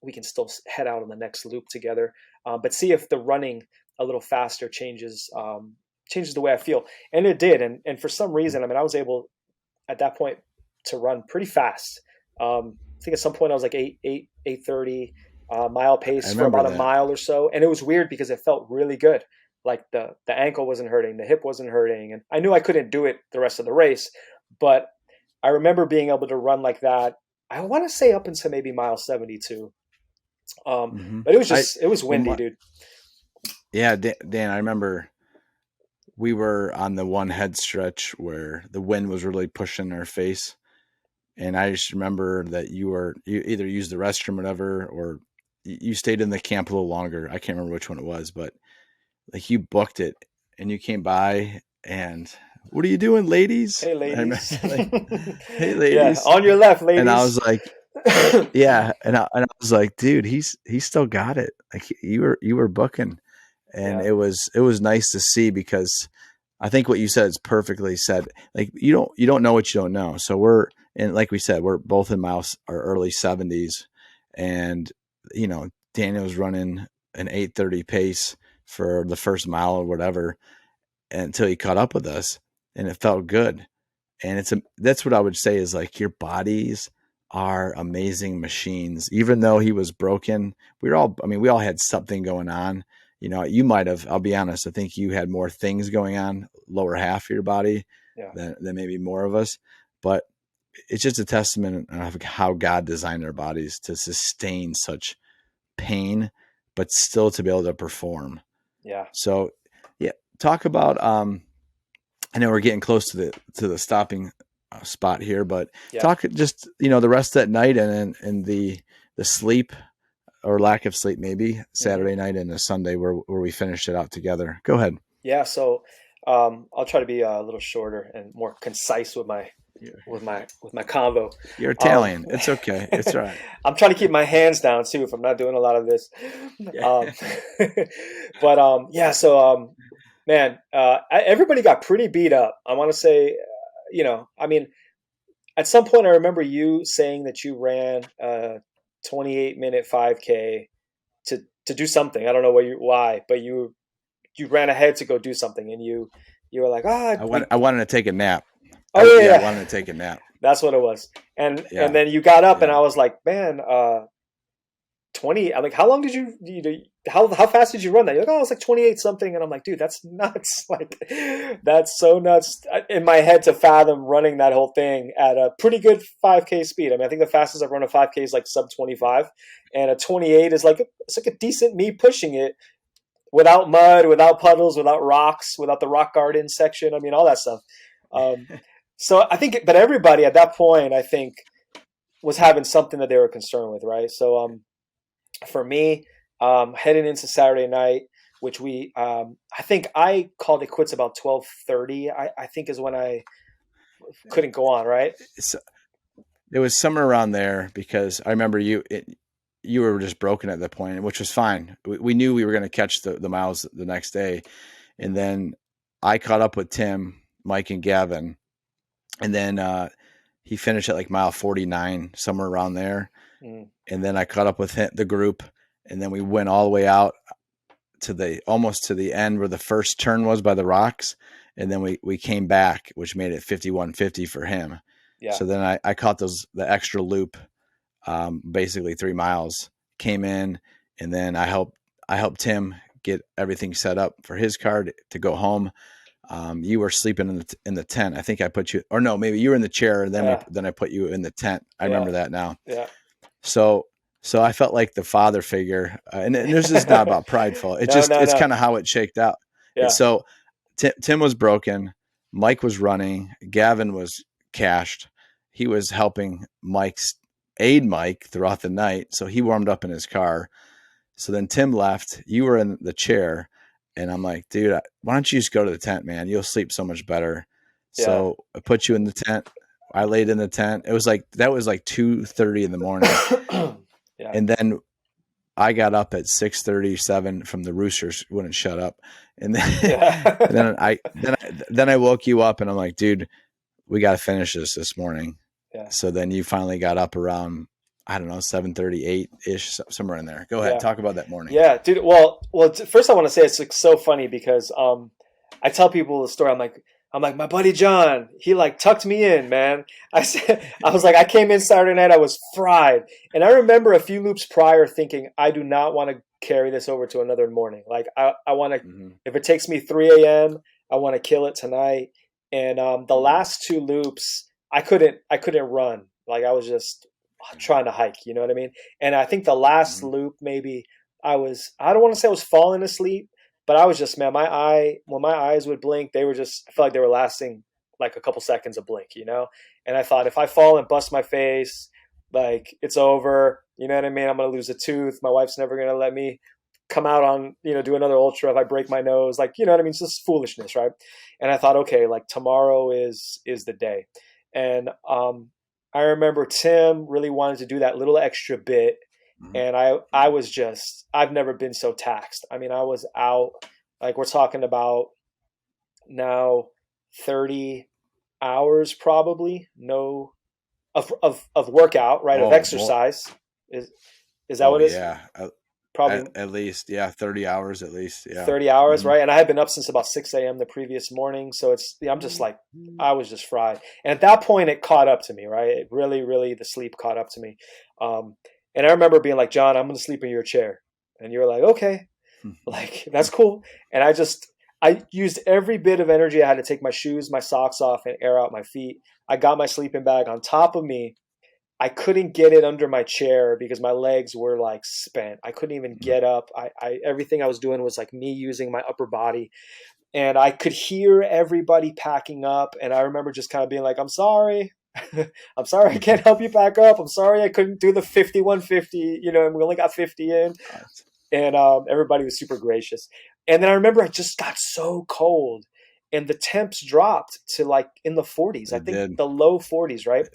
we can still head out on the next loop together, but see if the running a little faster changes the way I feel. And it did. And for some reason, I mean, I was able at that point to run pretty fast. I think at some point I was like 8:30 mile I pace for remember about a that. mile or so, and it was weird because it felt really good. Like the ankle wasn't hurting, the hip wasn't hurting, and I knew I couldn't do it the rest of the race, but I remember being able to run like that. I want to say up until maybe mile 72. Hmm. But I it was well, windy, dude. yeah, Dan, I remember we were on the one head stretch where the wind was really pushing our face. And I just remember that you either used the restroom or whatever, or you stayed in the camp a little longer. I can't remember which one it was, but like you booked it and you came by and what are you doing, ladies? Hey, I remember ladies. like, hey, Yeah, ladies. on your left, And I ladies. was like, yeah. And I was like, dude, he's still got it. Like you were booking. And Yeah, it was nice to see because I think what you said is perfectly said. Like you don't know what you don't know. So and like we said, we're both in our early 70s, and Daniel's running an 8:30 pace for the first mile or whatever until he caught up with us, and it felt good. And that's what I would say is like your bodies are amazing machines. Even though he was broken, we all had something going on. You might have, I'll be honest, I think you had more things going on, lower half of your body yeah, than maybe more of us. But it's just a testament of how God designed our bodies to sustain such pain, but still to be able to perform. yeah, So yeah, talk about, I know we're getting close to the stopping spot here, but yeah. talk just the rest of that night and the sleep or lack of sleep, maybe Hmm. Saturday night and a Sunday where we finished it out together. Go ahead. Yeah. So I'll try to be a little shorter and more concise with my You're, convo. you're Um, Italian. It's okay. It's all right. I'm trying to keep my hands down too if I'm not doing a lot of this. Yeah. Um, but yeah. So man, everybody got pretty beat up. I want to say, I mean, at some point I remember you saying that you ran a 28-minute 5K to do something. I don't know why, but you ran ahead to go do something, and you were like, ah, I wanted to take a nap. oh yeah, Yeah, I yeah. wanted to take a nap. That's what it was. And Yeah. then you got up, and Yeah. I was like, man, 20. I'm like, how long did how fast did you run that? You're like, oh, it's like 28 something. And I'm like, dude, that's nuts. Like, that's so nuts in my head to fathom running that whole thing at a pretty good 5K speed. I mean, I think the fastest I've run a 5K is like sub 25, and a 28 is like it's like a decent me pushing it without mud, without puddles, without rocks, without the rock garden section. I mean, all that stuff. Um, so I think, but everybody at that point, I think, was having something that they were concerned with, right? So for me, heading into Saturday night, which I think I called it quits about 12:30. I think is when I couldn't go on, right? It's, it was somewhere around there because I remember you were just broken at that point, which was fine. We knew we were going to catch the miles the next day. And Mm-hmm. then I caught up with Tim, Mike, and Gavin. And then he finished at like mile 49, somewhere around there. Mm-hmm. And then I caught up with the group. And then we went all the way out to almost to the end where the first turn was by the rocks. And then we came back, which made it 51:50 for him. Yeah, So then I caught the extra loop, basically 3 miles, came in, and then I helped Tim get everything set up for his car to go home. You were sleeping in the tent. I think I put you, or no, maybe you were in the chair, and then yeah, then I put you in the tent. I yeah, remember that now. yeah. So I felt like the father figure, and this is not about prideful. No, no, It's no. kind of how it shaked out. Yeah, So Tim was broken. Mike was running. Gavin was cashed. He was helping aid Mike throughout the night. So he warmed up in his car. So then Tim left. You were in the chair. And I'm like, dude, why don't you just go to the tent, man? You'll sleep so much better. Yeah. So I put you in the tent. I laid in the tent. That was like 2:30 in the morning. Yeah. And then I got up at 6:37 from the roosters wouldn't shut up. And then, Yeah. then I woke you up and I'm like, dude, we got to finish this morning. Yeah. So then you finally got up around, I don't know, 7:38 ish, somewhere in there. Go ahead. Yeah. Talk about that morning. Yeah, dude. Well. First, I want to say it's like so funny because I tell people the story. I'm like my buddy John. He like tucked me in, man. I was like I came in Saturday night. I was fried, and I remember a few loops prior thinking I do not want to carry this over to another morning. Like I want to. Mm-hmm. If it takes me 3 a.m., I want to kill it tonight. And the Mm-hmm. last two loops, I couldn't run. Like I was just trying to hike. You know what I mean? And I think the last Mm-hmm. loop maybe. I don't want to say I was falling asleep, but I was just, man, when my eyes would blink, I felt like they were lasting like a couple seconds of blink, you know? And I thought if I fall and bust my face, like it's over, you know what I mean? I'm going to lose a tooth. My wife's never going to let me come out on, do another ultra if I break my nose, like, you know what I mean? It's just foolishness, right? And I thought, okay, like tomorrow is the day. And, I remember Tim really wanted to do that little extra bit, and I was just, I've never been so taxed. I mean, I was out, like we're talking about now 30 hours probably, no, of workout, right? Of Oh, well, exercise. Is is that oh what it is? yeah. Probably At least, yeah, 30 hours at least. Yeah. 30 hours, Mm-hmm. right? And I had been up since about 6 a.m. the previous morning. So I'm just like, I was just fried. And at that point, it caught up to me, right? It really, really, the sleep caught up to me. Um, and I remember being like, John, I'm going to sleep in your chair. And you were like, okay, like, that's cool. And I used every bit of energy I had to take my shoes, my socks off and air out my feet. I got my sleeping bag on top of me. I couldn't get it under my chair because my legs were like spent. I couldn't even get up. Everything I was doing was like me using my upper body, and I could hear everybody packing up. And I remember just kind of being like, "I'm sorry, I'm sorry, I can't help you pack up. I'm sorry, I couldn't do the 5150. And we only got 50 in." And everybody was super gracious. And then I remember I just got so cold, and the temps dropped to like in the 40s. I They think did. the low 40s, right?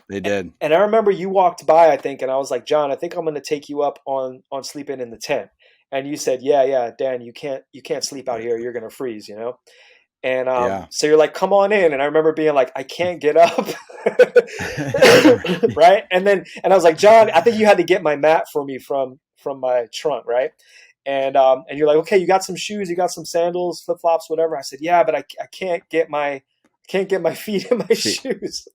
They did. And I remember you walked by, I think, and I was like, John, I think I'm going to take you up on sleeping in the tent. And you said, yeah, Dan, you can't sleep out here. You're going to freeze. And Yeah. so you're like, come on in. And I remember being like, I can't get up. Right. And I was like, John, I think you had to get my mat for me from my trunk. Right. And you're like, okay, you got some shoes, you got some sandals, flip flops, whatever. I said, yeah, but I can't get my feet in my shoes.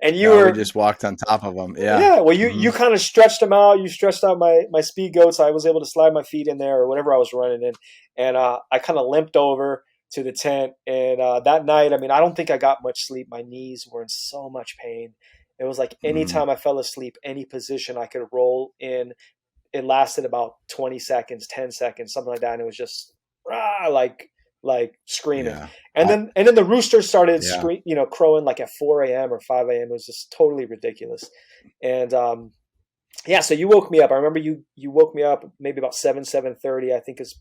And you We were, just walked on top of them. Yeah. yeah, well, you Mm-hmm. you kind of stretched them out. You stretched out my speed goats. I was able to slide my feet in there or whatever I was running in, and I kind of limped over to the tent. And that night, I mean, I don't think I got much sleep. My knees were in so much pain. It was like Mm-hmm. anytime I fell asleep, any position I could roll in, it lasted about 20 seconds, 10 seconds, something like that. And it was just rah, like screaming. Yeah. And then the rooster started Yeah. crowing like at 4 a.m. or 5 a.m. It was just totally ridiculous. And yeah, so you woke me up. I remember you woke me up maybe about 7:30. I think is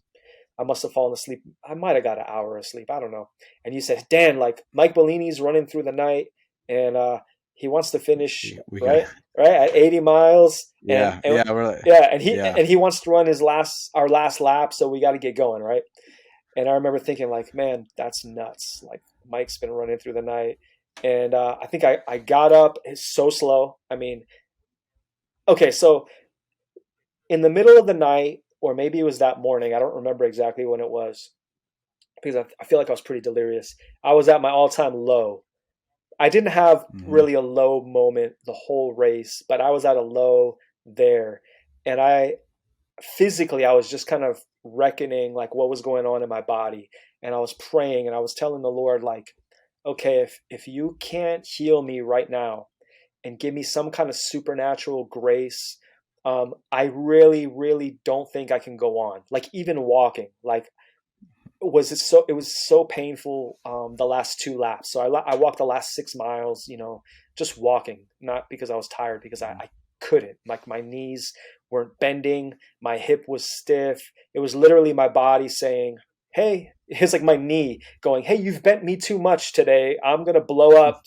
I must have fallen asleep. I might have got an hour of sleep. I don't know. And you said, Dan, like Mike Bellini's running through the night, and he wants to finish We got. right at 80 miles. Yeah. And Yeah. We're like, yeah, and he yeah. and he wants to run our last lap, so we got to get going, right? And I remember thinking, like, man, that's nuts. Like Mike's been running through the night, and I think I got up. It's so slow. I mean, okay, so in the middle of the night, or maybe it was that morning. I don't remember exactly when it was because I feel like I was pretty delirious. I was at my all-time low. I didn't have Mm-hmm. really a low moment the whole race, but I was at a low there, and I was just kind of reckoning like what was going on in my body, and I was praying and I was telling the Lord, like, okay, if you can't heal me right now and give me some kind of supernatural grace, I really, really don't think I can go on. Like even walking, like it was so painful, the last two laps. So I walked the last 6 miles, just walking, not because I was tired, because I couldn't. Like my knees weren't bending. My hip was stiff. It was literally my body saying, hey, it's like my knee going, hey, you've bent me too much today. I'm going to blow up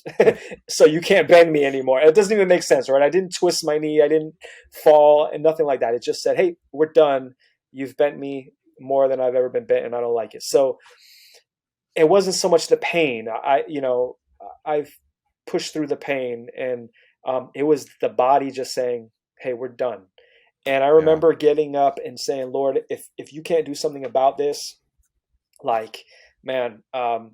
so you can't bend me anymore. It doesn't even make sense, right? I didn't twist my knee. I didn't fall and nothing like that. It just said, hey, we're done. You've bent me more than I've ever been bent and I don't like it. So it wasn't so much the pain. I've pushed through the pain, and it was the body just saying, hey, we're done. And I Yeah. remember getting up and saying, Lord, if you can't do something about this, like, man, I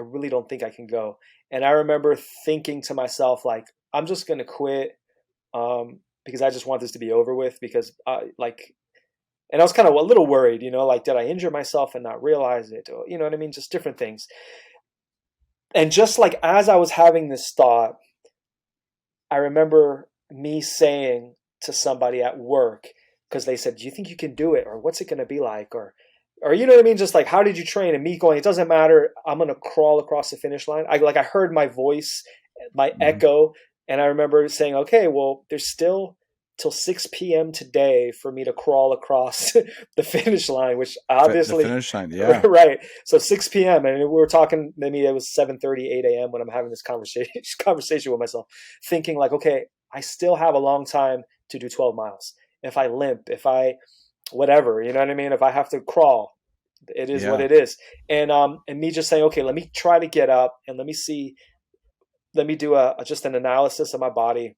really don't think I can go. And I remember thinking to myself, like, I'm just going to quit, because I just want this to be over with, because and I was kind of a little worried, like, did I injure myself and not realize it? Or, you know what I mean? Just different things. And just like as I was having this thought, I remember me saying to somebody at work, because they said, do you think you can do it? Or what's it going to be like? Or you know what I mean? Just like, how did you train? And me going, it doesn't matter. I'm going to crawl across the finish line. I heard my voice, my echo. And I remember saying, okay, well, there's still till 6 p.m. today for me to crawl across the finish line, which obviously, The finish line, yeah. right. So 6 p.m. and we were talking, maybe it was 7:30, 8 a.m. when I'm having this conversation with myself, thinking like, okay, I still have a long time to do 12 miles. If I limp, if I whatever, you know what I mean? If I have to crawl, it is what Yeah. it is. And me just saying, okay, let me try to get up and let me do just an analysis of my body.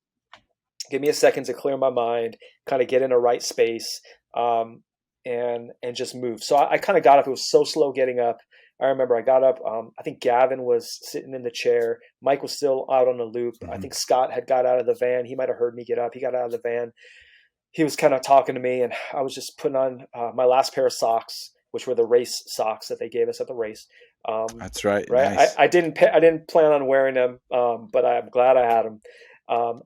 Give me a second to clear my mind, kind of get in a right space, and just move. So I kind of got up. It was so slow getting up. I remember I got up. I think Gavin was sitting in the chair. Mike was still out on the loop. I think Scott had got out of the van. He might have heard me get up. He got out of the van. He was kind of talking to me, and I was just putting on my last pair of socks, which were the race socks that they gave us at the race. That's right. Right. Nice. I didn't plan on wearing them, but I'm glad I had them.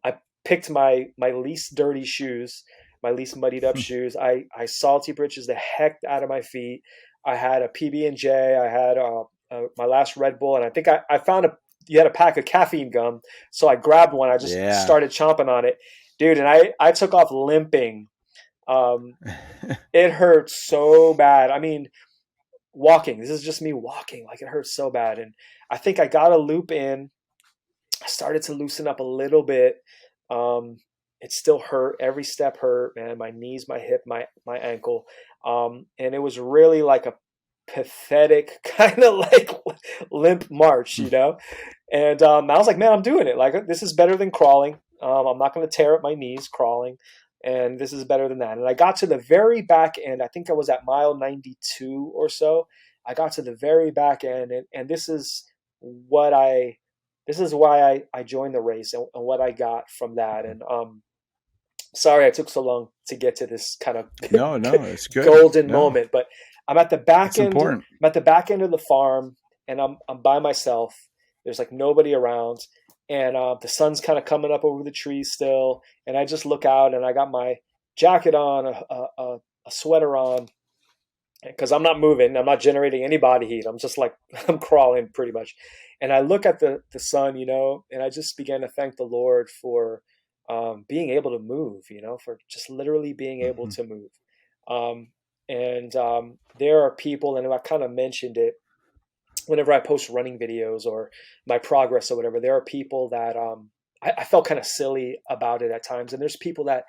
I picked my least dirty shoes, my least muddied up shoes. I salty britches the heck out of my feet. I had a PB&J. I had my last Red Bull, and I think I found you had a pack of caffeine gum, so I grabbed one. I just started chomping on it, dude, and I took off limping. It hurt so bad. I mean, walking. This is just me walking. Like, it hurts so bad, and I think I got a loop in. I started to loosen up a little bit. It still hurt. Every step hurt, man. My knees, my hip, my ankle. And it was really like a pathetic kind of like limp march, And I was like, man, I'm doing it. Like, this is better than crawling. I'm not going to tear up my knees crawling. And this is better than that. And I got to the very back end. I think I was at mile 92 or so. I got to the very back end. And this is why I joined the race and what I got from that. And sorry I took so long to get to this kind of No, it's good. golden moment. But I'm at the back It's end. important. I'm at the back end of the farm, and I'm by myself. There's like nobody around, and the sun's kind of coming up over the trees still. And I just look out, and I got my jacket on, a sweater on, because I'm not moving. I'm not generating any body heat. I'm just like, I'm crawling pretty much. And I look at the sun, and I just began to thank the Lord for being able to move, for just literally being able to move. There are people, and I kind of mentioned it whenever I post running videos or my progress or whatever, there are people that I felt kind of silly about it at times. And there's people that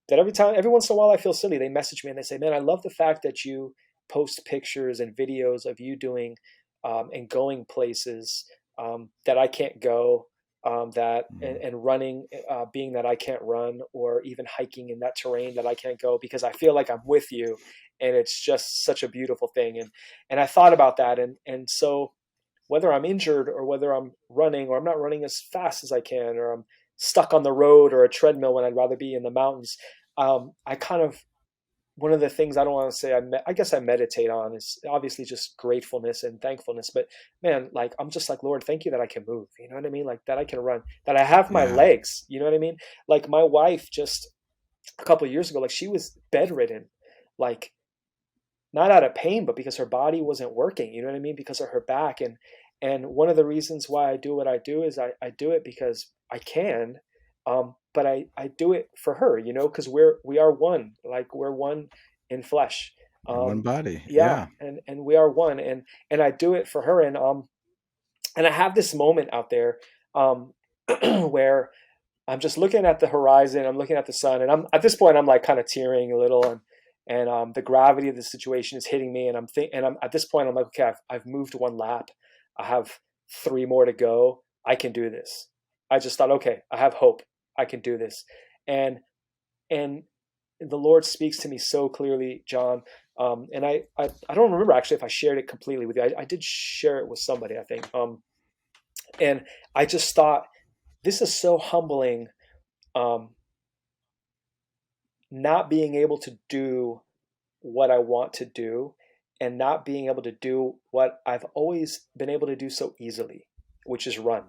every once in a while I feel silly. They message me and they say, man, I love the fact that you post pictures and videos of you doing and going places that I can't go, and running, being that I can't run, or even hiking in that terrain that I can't go, because I feel like I'm with you, and it's just such a beautiful thing. And I thought about that, and so whether I'm injured or whether I'm running or I'm not running as fast as I can, or I'm stuck on the road or a treadmill when I'd rather be in the mountains, I kind of, one of the things, I don't want to say I guess I meditate on, is obviously just gratefulness and thankfulness. But man, like, I'm just like, Lord, thank you that I can move. You know what I mean? Like, that I can run, that I have my legs. You know what I mean? Like, my wife just a couple of years ago, like, she was bedridden, like, not out of pain, but because her body wasn't working. You know what I mean? Because of her back. And one of the reasons why I do what I do is I do it because I can. But I do it for her, because we are one, like we're one in flesh. In one Um, body. yeah, Yeah. and we are one, and I do it for her, and I have this moment out there, um, where I'm just looking at the horizon. I'm looking at the sun, and I'm at this point I'm like kind of tearing a little, and the gravity of the situation is hitting me, and I'm at this point I'm like, okay, I've moved one lap. I have three more to go. I can do this. I just thought, okay, I have hope. I can do this, and and the Lord speaks to me so clearly, John. And I don't remember actually if I shared it completely with you. I did share it with somebody, I think. And I just thought, this is so humbling, um, not being able to do what I want to do, and not being able to do what I've always been able to do so easily, which is run.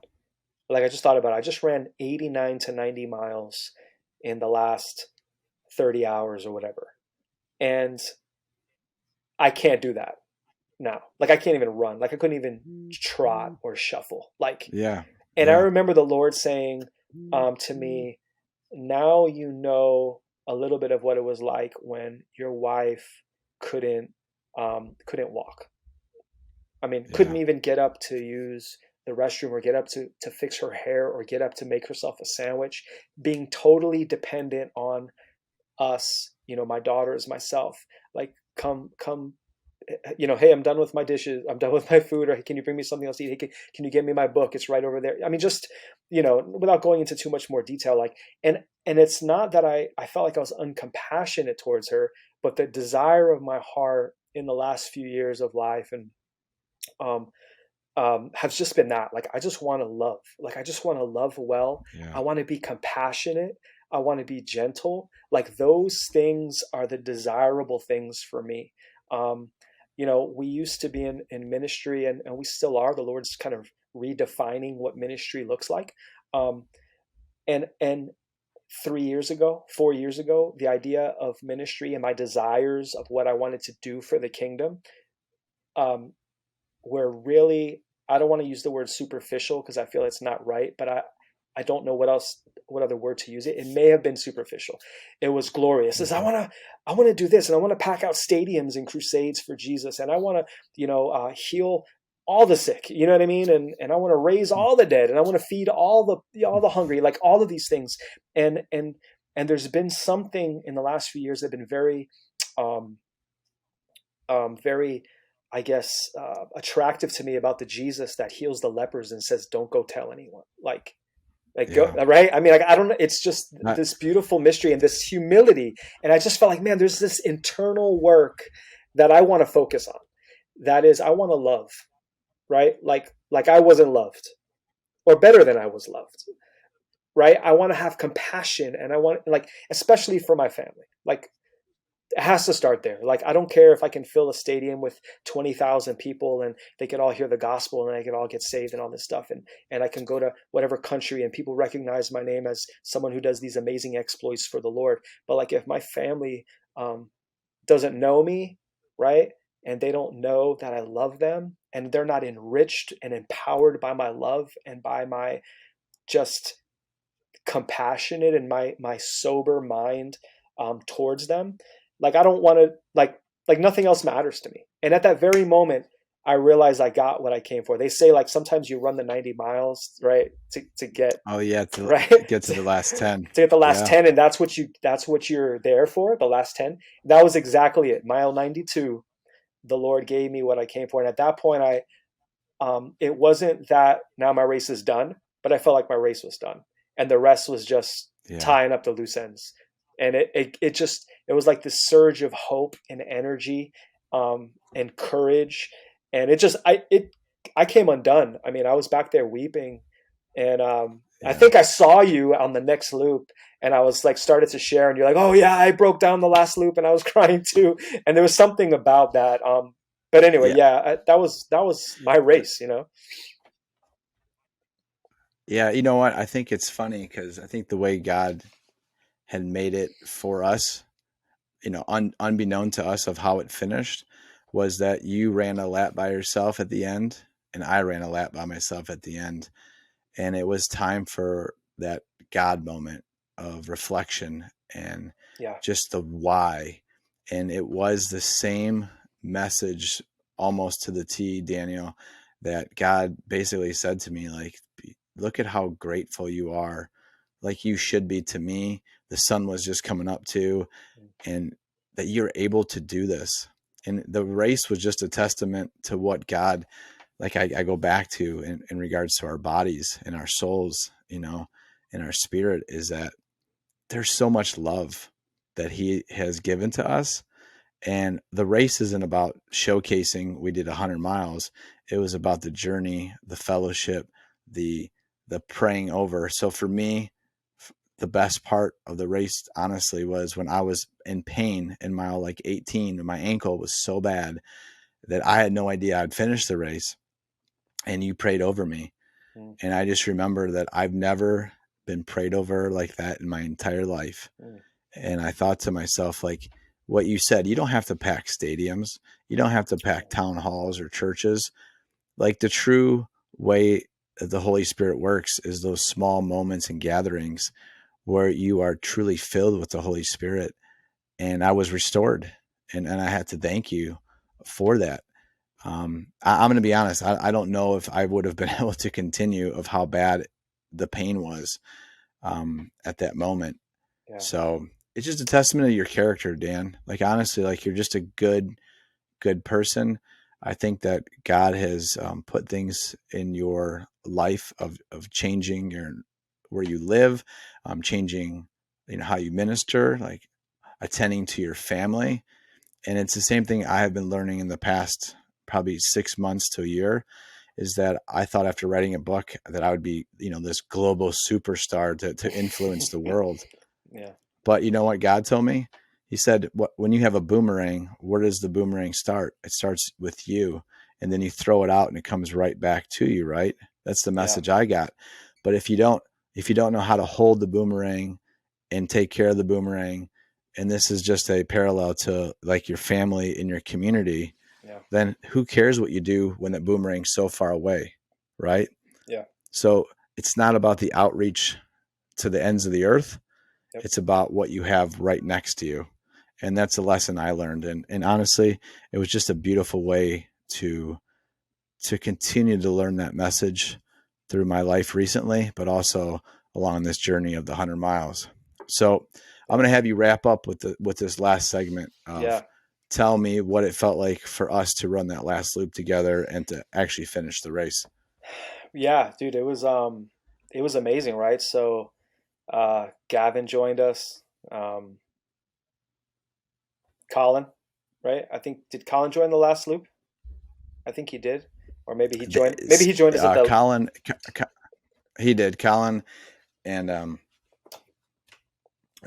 Like I just thought about it. I just ran 89 to 90 miles in the last 30 hours or whatever. And I can't do that now. Like I can't even run. Like I couldn't even trot or shuffle. Like, Yeah. and I Yeah. remember the Lord saying, to me, now you know a little bit of what it was like when your wife couldn't couldn't walk. I mean, couldn't Yeah. even get up to use the restroom, or get up to fix her hair, or get up to make herself a sandwich, being totally dependent on us, my daughters, myself, like come, hey, I'm done with my dishes, I'm done with my food, or hey, can you bring me something else to eat? Hey, can you get me my book? It's right over there. I mean, just, without going into too much more detail, like, and it's not that I felt like I was uncompassionate towards her, but the desire of my heart in the last few years of life, and um has just been that, like, I just want to love, like, I just want to love well. I Yeah. want to be compassionate. I want to be gentle. Like, those things are the desirable things for me. um we used to be in ministry, and we still are. The Lord's kind of redefining what ministry looks like. um and 3 years ago, 4 years ago, the idea of ministry and my desires of what I wanted to do for the kingdom, um where really, I don't want to use the word superficial because I feel it's not right, but I don't know what other word to use. It may have been superficial. It was glorious. Is Mhm. I want to do this, and I want to pack out stadiums and crusades for Jesus, and I want to, heal all the sick. You know what I mean? And I want to raise all the dead, and I want to feed all the hungry, like all of these things. And there's been something in the last few years that have been very, um, very, I guess, attractive to me about the Jesus that heals the lepers and says, "Don't go tell anyone." Like go Yeah. right. I mean, like, I don't know. It's just I, this beautiful mystery and this humility, and I just felt like, man, there's this internal work that I want to focus on. That is, I want to love, right? Like I wasn't loved, or better than I was loved, right? I want to have compassion, and I want, like, especially for my family, like, it has to start there. Like, I don't care if I can fill a stadium with 20,000 people, and they can all hear the gospel, and they can all get saved and all this stuff. And I can go to whatever country and people recognize my name as someone who does these amazing exploits for the Lord. But like, if my family, doesn't know me, right? And they don't know that I love them, and they're not enriched and empowered by my love and by my just compassionate and my sober mind, towards them, like, I don't want to, like nothing else matters to me. And at that very moment, I realized I got what I came for. They say, like, sometimes you run the 90 miles, right, to get, oh yeah, to right, get to to the last 10. get the last Yeah. 10, and that's what you're there for, the last 10. That was exactly it. Mile 92, the Lord gave me what I came for. And at that point, it wasn't that now my race is done, but I felt like my race was done, and the rest was just Yeah. tying up the loose ends. And it was like this surge of hope and energy, and courage, and I came undone. I mean, I was back there weeping, and I Yeah. think I saw you on the next loop, and I was like, started to share, and you're like, "Oh yeah, I broke down the last loop," and I was crying too. And there was something about that. But anyway, Yeah. yeah, that was my race. Yeah. You know what? I think it's funny because I think the way God had made it for us, unbeknown to us of how it finished, was that you ran a lap by yourself at the end, and I ran a lap by myself at the end. And it was time for that God moment of reflection and Yeah. just the why. And it was the same message almost to the T, Daniel, that God basically said to me, like, look at how grateful you are, like you should be to me. The sun was just coming up too, and that you're able to do this. And the race was just a testament to what God, like I go back to in regards to our bodies and our souls, and our spirit, is that there's so much love that he has given to us. And the race isn't about showcasing we did 100 miles. It was about the journey, the fellowship, the praying over. So for me, the best part of the race, honestly, was when I was in pain in mile like 18, and my ankle was so bad that I had no idea I'd finish the race. And you prayed over me. Mm. And I just remember that I've never been prayed over like that in my entire life. Mm. And I thought to myself, like what you said, you don't have to pack stadiums. You don't have to pack town halls or churches. Like the true way that the Holy Spirit works is those small moments and gatherings where you are truly filled with the Holy Spirit. And I was restored, and I had to thank you for that. I'm going to be honest. I don't know if I would have been able to continue of how bad the pain was at that moment. Yeah. So it's just a testament of your character, Dan. Like, honestly, like you're just a good person. I think that God has put things in your life of changing where you live, changing, how you minister, like attending to your family. And it's the same thing I have been learning in the past, probably 6 months to a year, is that I thought after writing a book that I would be, this global superstar to influence the world. Yeah. But you know what God told me? He said, when you have a boomerang, where does the boomerang start? It starts with you, and then you throw it out and it comes right back to you, right? That's the Yeah. message I got. But if you don't know how to hold the boomerang and take care of the boomerang, and this is just a parallel to like your family and your community, Yeah. then who cares what you do when that boomerang's so far away, right? Yeah. So it's not about the outreach to the ends of the earth. Yep. It's about what you have right next to you. And that's a lesson I learned. And honestly, it was just a beautiful way to continue to learn that message through my life recently, but also along this journey of the 100 miles. So I'm going to have you wrap up with this last segment Yeah. of tell me what it felt like for us to run that last loop together and to actually finish the race. Yeah, dude, it was amazing, right? So Gavin joined us. Um, Colin, right? I think did Colin join the last loop? I think he did. Or maybe he joined us at the Colin, he did. Colin and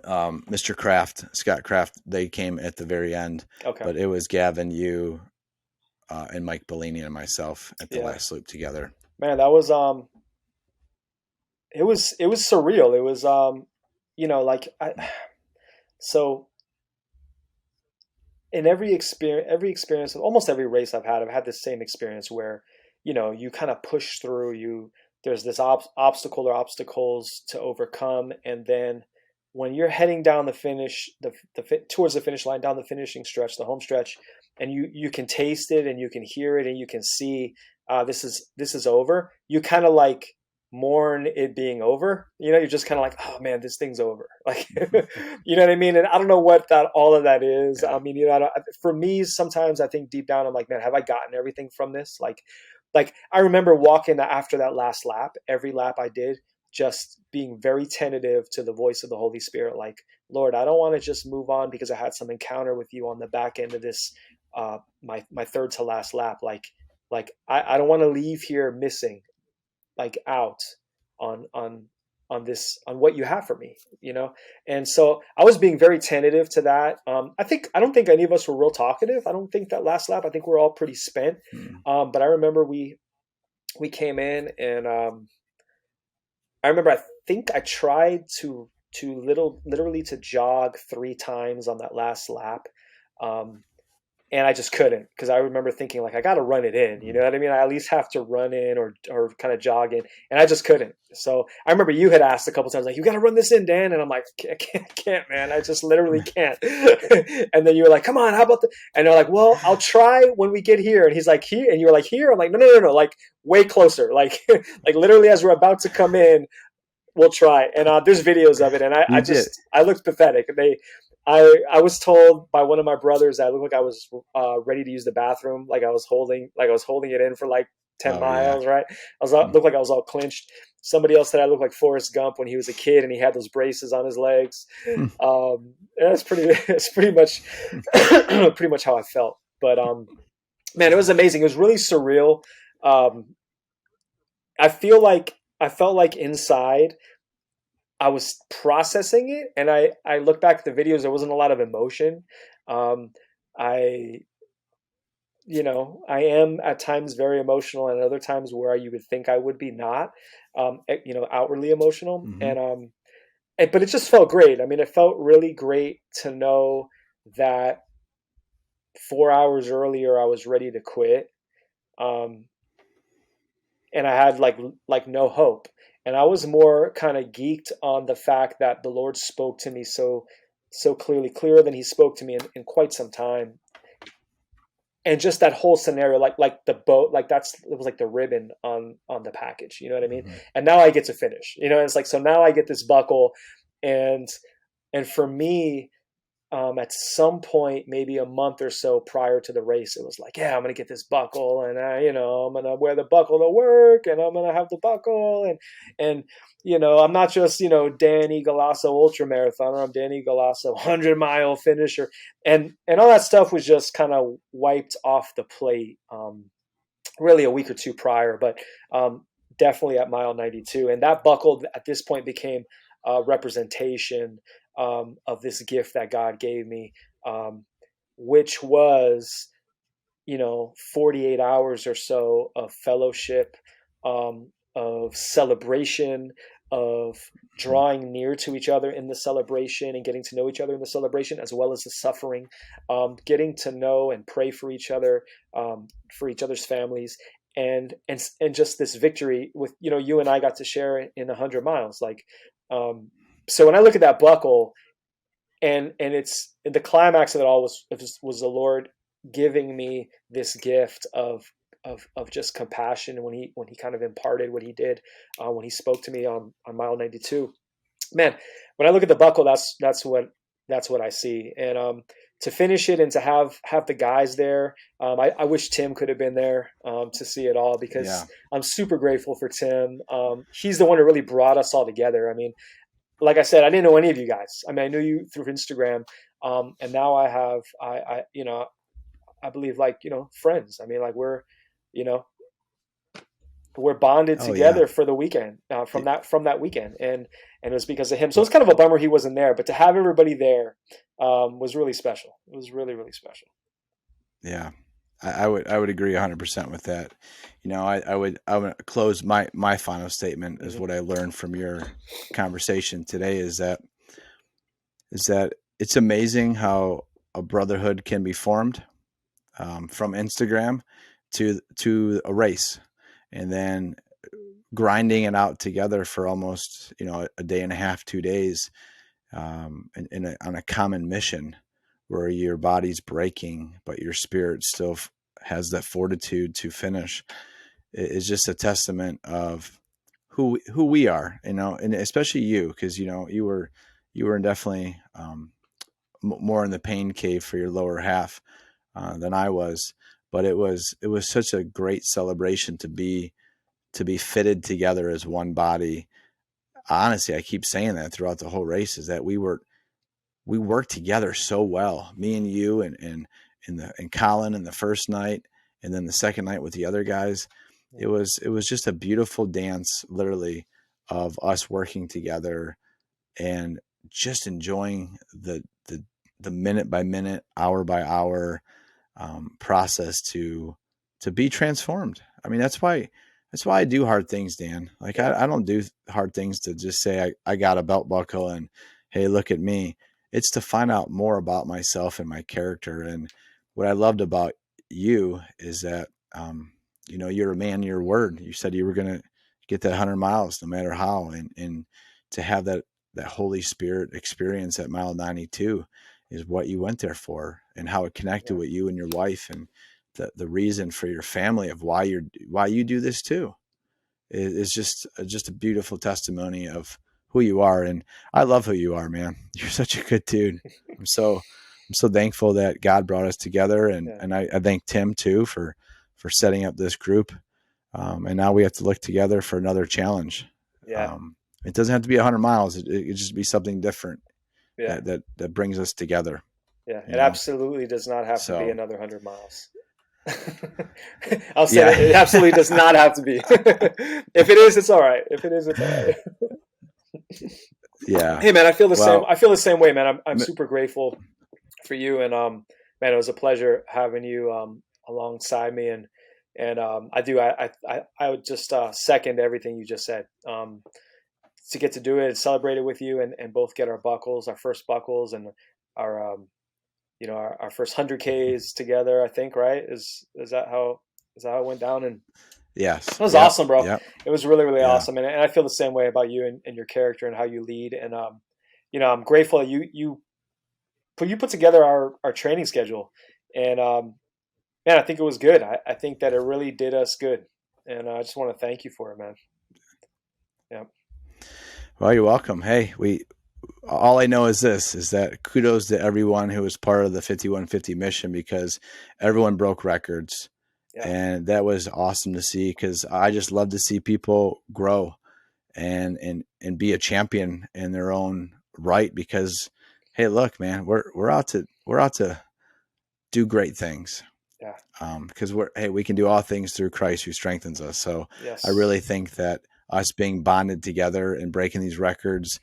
Mr. Kraft, Scott Kraft, they came at the very end, Okay. but it was Gavin, you, and Mike Bellini and myself at the Yeah. last loop together. Man, that was it was surreal. It was like so in every experience of almost every race I've had this same experience where you kind of push through. There's this obstacle or obstacles to overcome, and then when you're heading down the finish towards the finish line, down the finishing stretch, the home stretch, and you can taste it and you can hear it and you can see this is over, you kind of like mourn it being over. You're just kind of like, oh man, this thing's over, like you know what I mean. And I don't know what that all of that is. Yeah. I mean, for me, sometimes I think deep down I'm like, man, have I gotten everything from this? Like I remember walking after that last lap, every lap I did, just being very tentative to the voice of the Holy Spirit, like, Lord, I don't want to just move on because I had some encounter with you on the back end of this my third to last lap. Like I don't want to leave here missing, like out on on what you have for me. And so I was being very tentative to that. I don't think any of us were real talkative. I don't think that last lap, I think we're all pretty spent. Hmm. But I remember we came in, and I remember I think I tried literally to jog 3 times on that last lap. um, and I just couldn't, because I remember thinking like I got to run it in, you know what I mean? I at least have to run in or kind of jog in, and I just couldn't. So I remember you had asked a couple times like, you got to run this in, Dan, and I'm like, can't, man, I just literally can't. And then you were like, come on, how about the? And they're like, well, I'll try when we get here. And he's like, here, and you were like, here. I'm like, no, like way closer, like like literally as we're about to come in, we'll try. And there's videos of it, and You did. I looked pathetic. I was told by one of my brothers that I looked like I was ready to use the bathroom, like I was holding it in for like 10 Oh yeah. miles, right? Looked like I was all clinched. Somebody else said I looked like Forrest Gump when he was a kid and he had those braces on his legs. Hmm. That's it's pretty much pretty much how I felt. But man, it was amazing. It was really surreal. Um, I felt like inside I was processing it, and I look back at the videos. There wasn't a lot of emotion. Um, I I am at times very emotional, and other times where you would think I would be not, outwardly emotional, Hmm. but it just felt great. I mean, it felt really great to know that 4 hours earlier I was ready to quit. Um, and I had like no hope. And I was more kind of geeked on the fact that the Lord spoke to me so clearly, clearer than He spoke to me in quite some time. And just that whole scenario, like the boat, like it was like the ribbon on the package, you know what I mean? Hmm. And now I get to finish, it's like, so now I get this buckle, and for me, at some point, maybe a month or so prior to the race, it was like, yeah, I'm gonna get this buckle, and I'm gonna wear the buckle to work, and I'm gonna have the buckle, and I'm not just Danny Galasso ultra marathoner. I'm Danny Galasso 100-mile finisher, and all that stuff was just kind of wiped off the plate, really a week or two prior, but definitely at mile 92, and that buckle at this point became a representation of this gift that God gave me, which was, 48 hours or so of fellowship, of celebration, of drawing near to each other in the celebration and getting to know each other in the celebration, as well as the suffering, getting to know and pray for each other's families. And just this victory with you and I got to share in 100 miles, like, so when I look at that buckle, and it's the climax of it all was the Lord giving me this gift of just compassion when he kind of imparted what He did, when He spoke to me on mile 92. Man, when I look at the buckle, that's what I see. And to finish it and to have the guys there, I wish Tim could have been there, to see it all, because Yeah. I'm super grateful for Tim. He's the one who really brought us all together. I mean, like I said, I didn't know any of you guys. I mean, I knew you through Instagram, and now I have I believe, like, friends. I mean, like, you know we're bonded Oh yeah. together for the weekend, Y- from that weekend, and it was because of him. So it's kind of a bummer he wasn't there, but to have everybody there, was really special. It was really, really special. Yeah. I would agree 100% with that. I would close my final statement is Hmm. what I learned from your conversation today is that it's amazing how a brotherhood can be formed, from Instagram to a race, and then grinding it out together for almost a day and a half, 2 days, on a common mission where your body's breaking but your spirit still has that fortitude to finish. It's just a testament of who we are, and especially you, because you were definitely, more in the pain cave for your lower half, than I was. But it was such a great celebration to be fitted together as one body. Honestly, I keep saying that throughout the whole race, is that we worked together so well, me and you, and Colin in the first night, and then the second night with the other guys. It was just a beautiful dance, literally, of us working together and just enjoying the minute by minute, hour by hour, process to be transformed. I mean, that's why I do hard things, Dan. Like, Yeah. I don't do hard things to just say I got a belt buckle and hey, look at me. It's to find out more about myself and my character, what I loved about you is that, you're a man of your word. You said you were going to get that 100 miles no matter how. And to have that Holy Spirit experience at mile 92 is what you went there for, and how it connected Yeah. with you and your wife, and the reason for your family of why you do this too. Is just a beautiful testimony of who you are. And I love who you are, man. You're such a good dude. I'm so I'm so thankful that God brought us together, and Yeah. I thank Tim too for setting up this group. And now we have to look together for another challenge. Yeah. Um, it doesn't have to be 100 miles. It just be something different Yeah. that brings us together. Yeah. You It know. absolutely does not have to be So another 100 miles. I'll say that it yeah, absolutely does not have to be. If it is, it's all right. If it is, it's all right. yeah. Hey man, I feel the same. Well, I feel the same way, man. I'm super grateful for you, and man, it was a pleasure having you alongside me, and I would just second everything you just said. To get to do it and celebrate it with you, and both get our first buckles, and our our first 100Ks together. I think, right? Is that how it went down? And yes. it was Yep. awesome, bro. Yep. It was really, really Yeah. awesome, and I feel the same way about you and your character and how you lead. And I'm grateful that you put together our training schedule, and man, I think it was good. I think that it really did us good, and I just want to thank you for it, man. Yeah, Well, you're welcome. Hey, all I know is this, is that kudos to everyone who was part of the 5150 mission, because everyone broke records. yeah, And that was awesome to see, because I just love to see people grow and be a champion in their own right. Because, hey, look, man, we're out to do great things. yeah, Because we can do all things through Christ who strengthens us. So I yes, really think that us being bonded together and breaking these records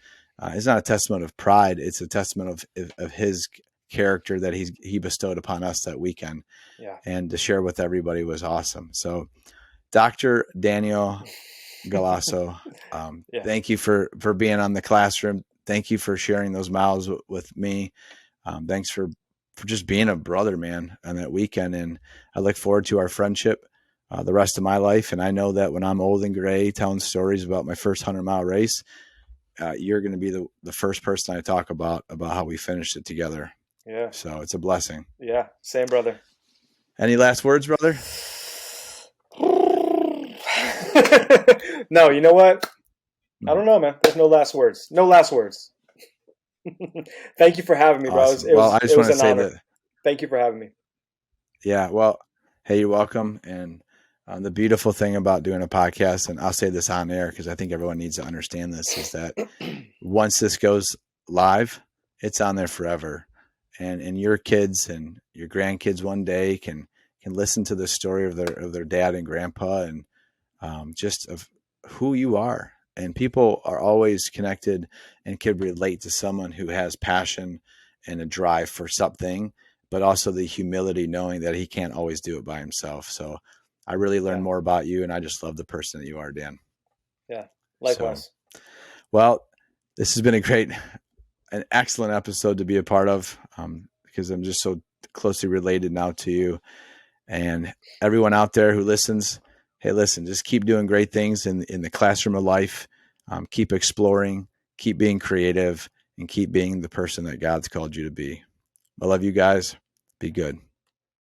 is not a testament of pride. It's a testament of his character that he bestowed upon us that weekend, yeah, and to share with everybody was awesome. So Dr. Daniel Galasso, yeah, thank you for being on the classroom. Thank you for sharing those miles with me. Thanks for just being a brother, man, on that weekend. And I look forward to our friendship the rest of my life. And I know that when I'm old and gray telling stories about my first 100-mile race, you're going to be the first person I talk about how we finished it together. yeah, So it's a blessing. yeah. Same, brother. Any last words, brother? No, you know what? I don't know, man. There's no last words. No last words. Thank you for having me, bro. It was, Awesome. it Well, I was it just was want to an say honor. that, Thank you for having me. yeah, well, hey, you're welcome. And the beautiful thing about doing a podcast, and I'll say this on air because I think everyone needs to understand this, is that once this goes live, it's on there forever. And your kids and your grandkids one day can listen to the story of their dad and grandpa, and just of who you are. And people are always connected and can relate to someone who has passion and a drive for something, but also the humility knowing that he can't always do it by himself. So I really learned Yeah, more about you, and I just love the person that you are, Dan. yeah. So, Likewise. well, this has been an excellent episode to be a part of, because I'm just so closely related now to you. And everyone out there who listens, hey, listen, just keep doing great things in the classroom of life. Keep exploring, keep being creative, and keep being the person that God's called you to be. I love you guys. Be good.